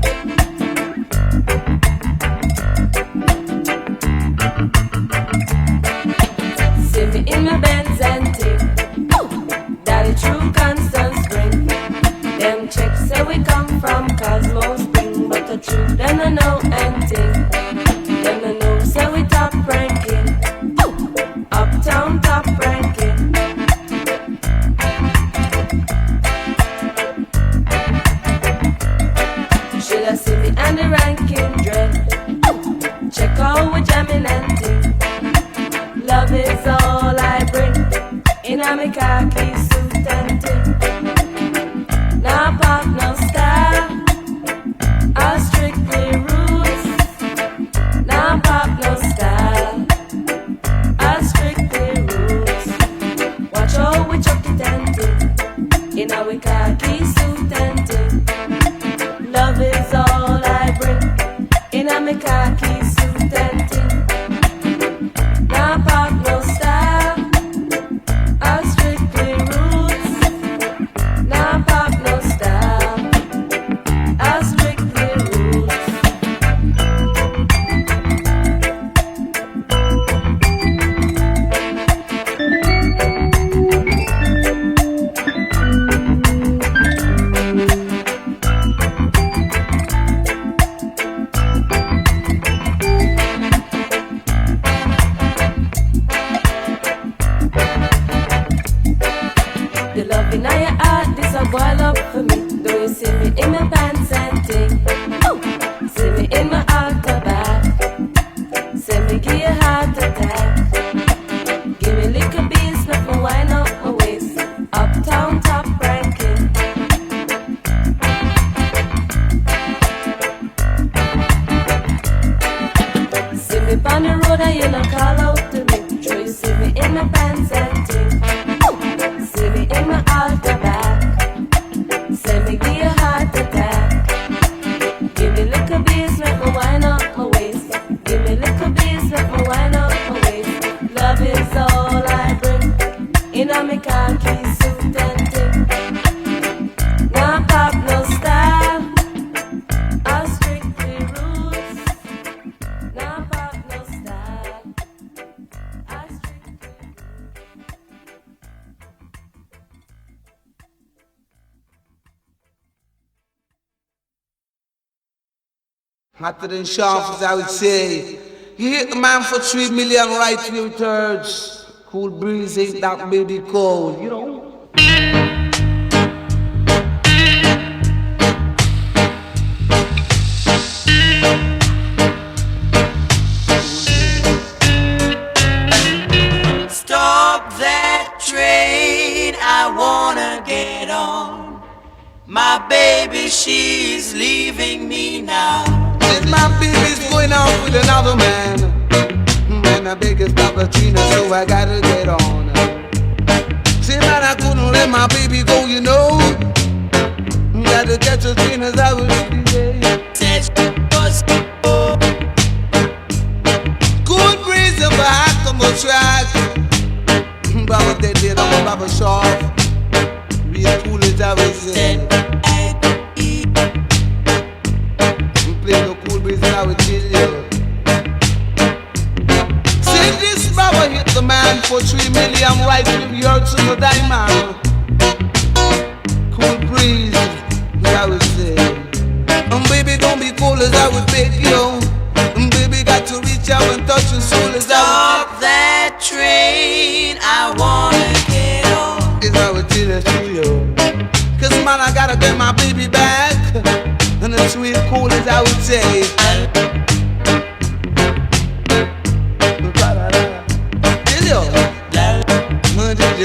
See me in my Benz and ting. Daddy true constant spring. Them checks say we come from Cosmo Spring. But the truth them I know anything. Them I know say we top ranking. Uptown top ranking. Should I see me and the ranking dread? Check out we jamming and ting. Love is all I bring. In a me khaki suit and ting. Now pop no style. I strictly roots. Now pop no style. I strictly roots. Watch out we chuck it and ting. In a we khaki suit and ting. Love is all I bring. In a me khaki suit and ting. Now pop no style. I strictly roots. Now pop no style. I strictly roots. The love in your heart, this a boil up for me. Do you see me in my pants and ting? See me in my altar back. Say me give a heart attack. Give me little bass, let me wind up my waist. Uptown top ranking. See me on the road and you not call out to me. Sure you see me in my pants and ting. See me in my altar back. Say me give a heart attack. Give me little bass, let me wind up my waist. Give me little bass, let me wind up my waist. Love is all I bring. In a me khaki suit and ting. Now pop no style. I strictly roots. Now pop no style. I strictly. Hotter than sharp, as I would say. You hit the man for 3 million right two-thirds. Cool breeze ain't that baby cold, you know. Stop that train, I wanna get on. My baby, she's leaving me now. Said my baby's going out with another man. And I beg you stop Katrina, so I gotta get on. Say man, I couldn't let my baby go, you know. Gotta catch a train as I was today. Said she was good breeze of a hack on the track. Baba dead dead on the Baba sharp. Real cool as I was saying. Play no cool breeze and I would kill you. See this Baba hit the man for 3 million right with yours to the diamond. Cool breeze, as I would say. Baby, don't be cool as I would beg you. Baby, got to reach out and touch your soul as I would. Stop that train, I wanna get on. As I would tell it to you. Cause man, I gotta get my baby back. And it's real cool as I would say.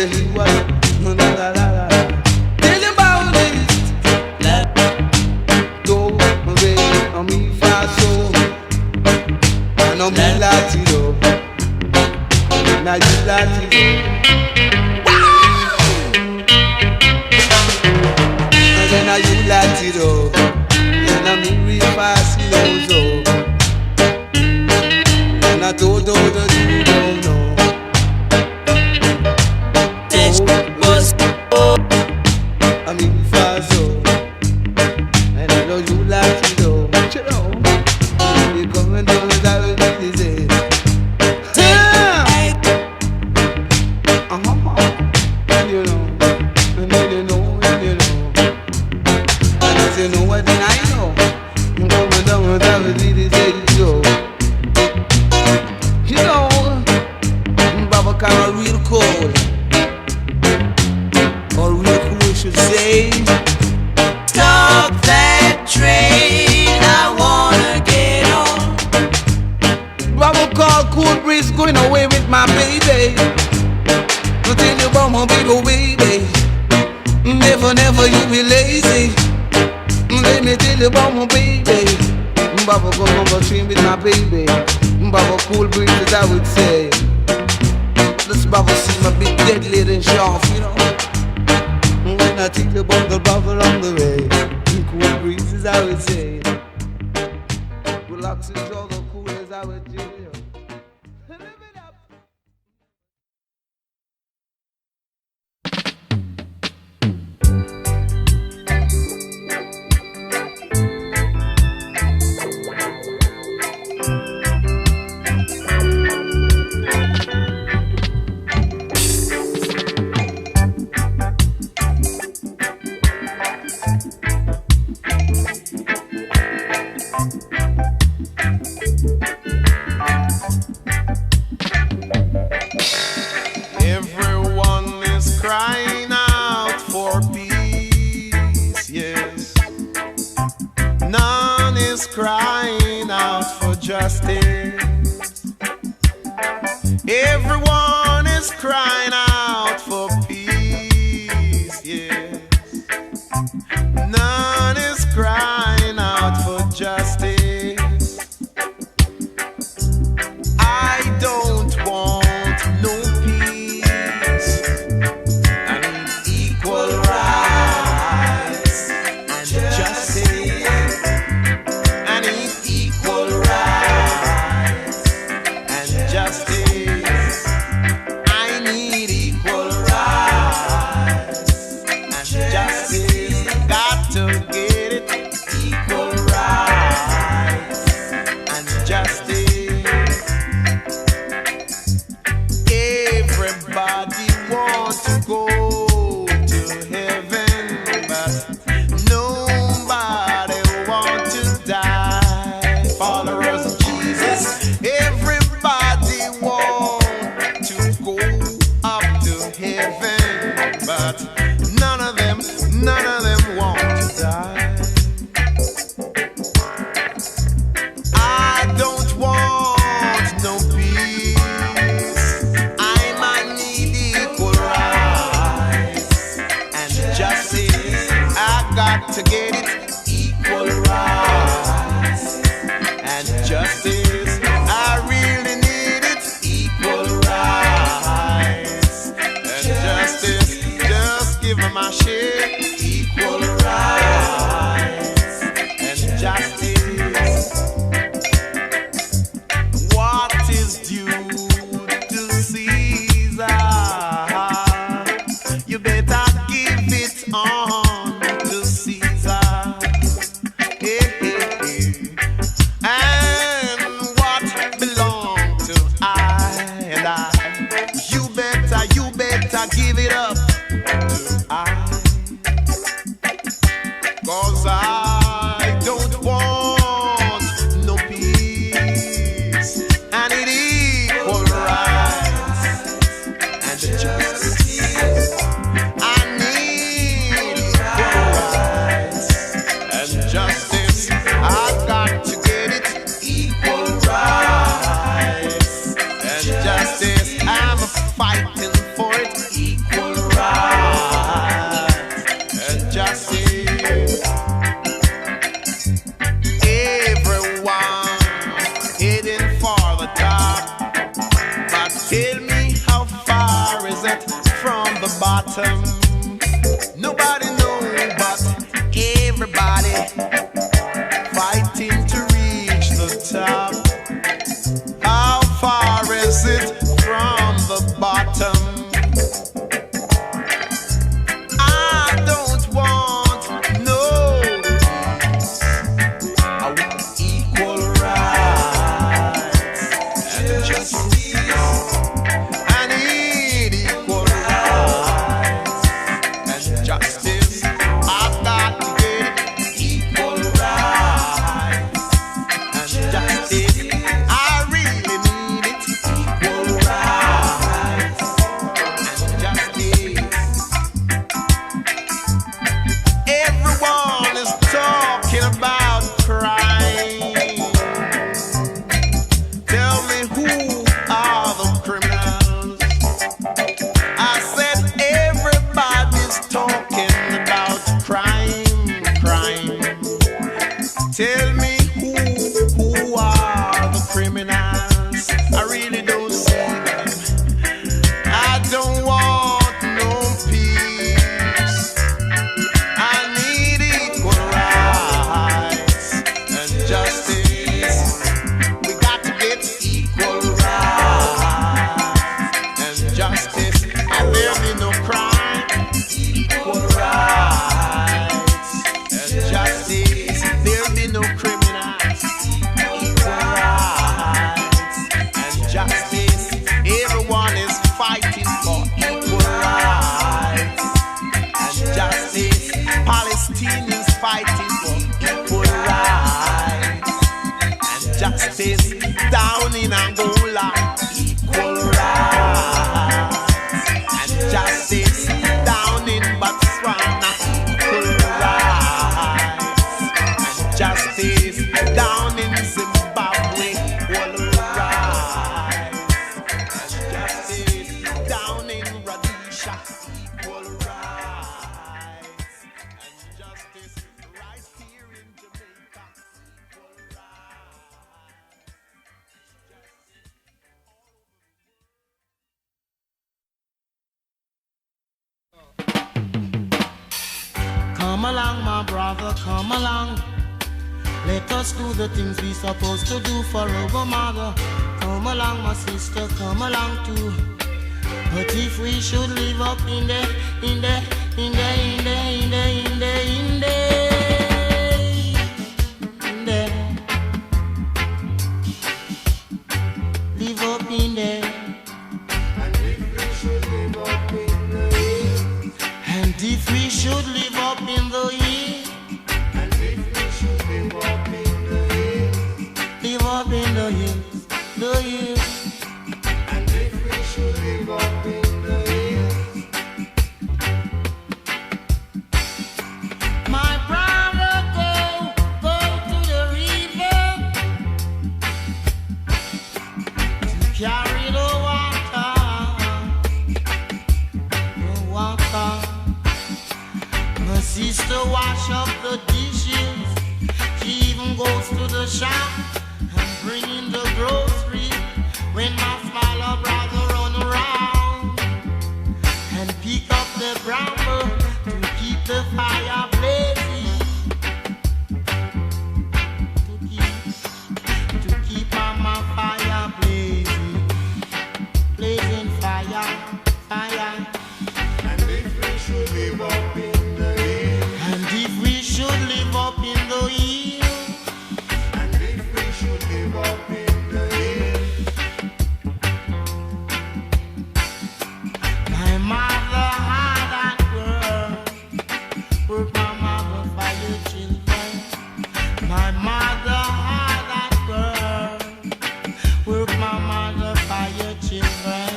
tell you what. Tell you about it. Do, re, mi, fa, so. And I'm Latino. Now you Latino. And then now you Latino. And I'm real fast, so. And I told you that you don't know. I'm in Faso, and I know you like to know. You're coming down with that disease. You know, and then you know, and you know. And as you know, what then I know. I'm coming down with that disease, you know, Baba Kara real cold. Or real cool, should say. Stop that train, I wanna get on. Baba call cool breeze going away with my baby. I'll tell you about my big old baby. Never, never you be lazy. Let me tell you about my baby. Baba go on the train with my baby. Baba cool breeze as I would say. This Baba see my big deadly and sharp, you know. When I think about the bubble on the way, cool breezes I would say. Relax, enjoy the cool as I would do. Everyone is crying out for peace, yes. None is crying out for justice. Everyone is crying out for peace, yes. None is crying out for justice. I don't want no peace. I need equal rights and justice. I need equal rights and justice. I need equal rights and justice. Got to get it. Equal rights and justice. Everybody wants to go to heaven, but nobody wants to die. Followers of Jesus, everybody wants to go up to heaven, but none of them want to die. I don't want no peace. I might need equal rights and justice. I got to get it. Equal rights and justice. I really need it. Equal rights and justice. Just give them my share. Equal rights and justice. What is due to Caesar? You better give it on to Caesar. Hey, hey, hey. And what belongs to I and I? You better give it up to I. 'Cause I don't want no peace. I need equal rights and justice. I need equal rights and justice. I got to get it. Equal rights and justice. I'm fighting for it. Equal Tell me how far is it from the bottom? Nobody knows, but everybody fighting to reach the top. How far is it from the bottom? I don't want no peace. I want equal rights and justice. I need equal rights and justice. I've got to get equal rights and justice. I really need it. Equal rights and justice. Everyone is talking about crime. Tell me who are the criminals? I said everybody's talking about crime. Tell me who are the criminals? I really don't see them. I don't want no peace. I need equal rights and justice. We got to get equal rights and justice. And there be no crime. Equal rights and justice. There be no criminals. Equal rights and justice. Everyone is fighting for equal rights and justice. Palestinians fighting for equal rights and justice. Down in Angola, equal rights and justice. Down in Botswana, equal rights and justice. Down in Zimbabwe, equal rights and justice. Down in Rhodesia, equal rights and justice. Right here in Jamaica, equal Come along, my brother, come along. Let us do the things we supposed to do for our mother. Come along, my sister, come along too. But if we should live up in the live up in there. And if we should live up in the hill. And if we should live up in the hill. And if we should live up in the hill. Live up in the hills, the hills. And if we should live up in the hills. My brother, go to the river to carry the water. My sister wash up the dishes. She even goes to the shop and bring in the grocery. When my smaller brother run around and pick up the bramble to keep the fire blazing. To keep my fire blazing. Blazing fire. And if we should live up in the hill. And if we should live up in the hill. And if we should live up in the hill. My mother had that girl. Work my mother for your children. My mother had that girl. Work my mother for your children.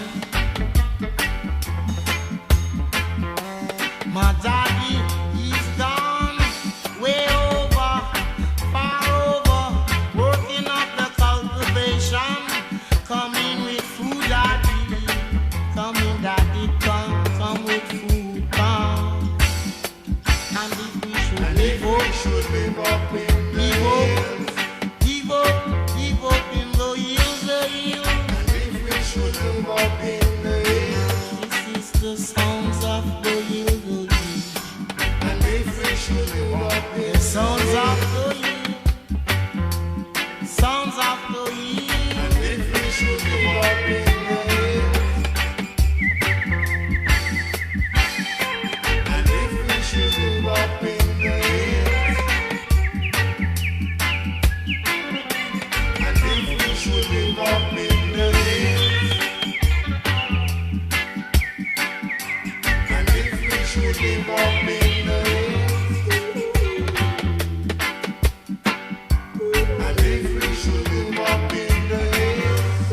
up in the hills. This is the sounds of the hill. And if we should live up in The sounds of the hill. Sounds of the hill. And if we should live up in the hills. And if we should live up in the hills. And if we should live up in the hills. And if we should live up in the hills. And if we should live up in the hills.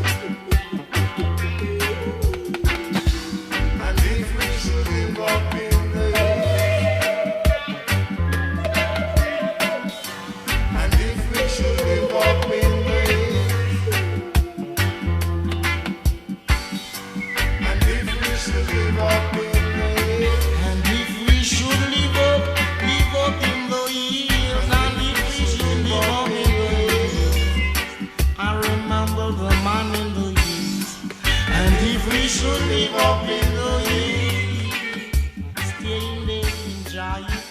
And if we should live up in the hills. And if we should live up in the hills. And if we should live up in the hills. And if we should live up in the hills. And if we should live up in the hills. I remember the man in the hills. And if we should live up in the hills, stay in there, enjoy it.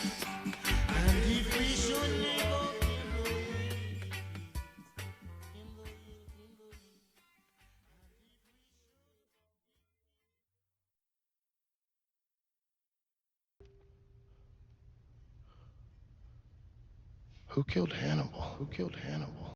And if we should live up in the hills, Who killed Hannibal? Who killed Hannibal?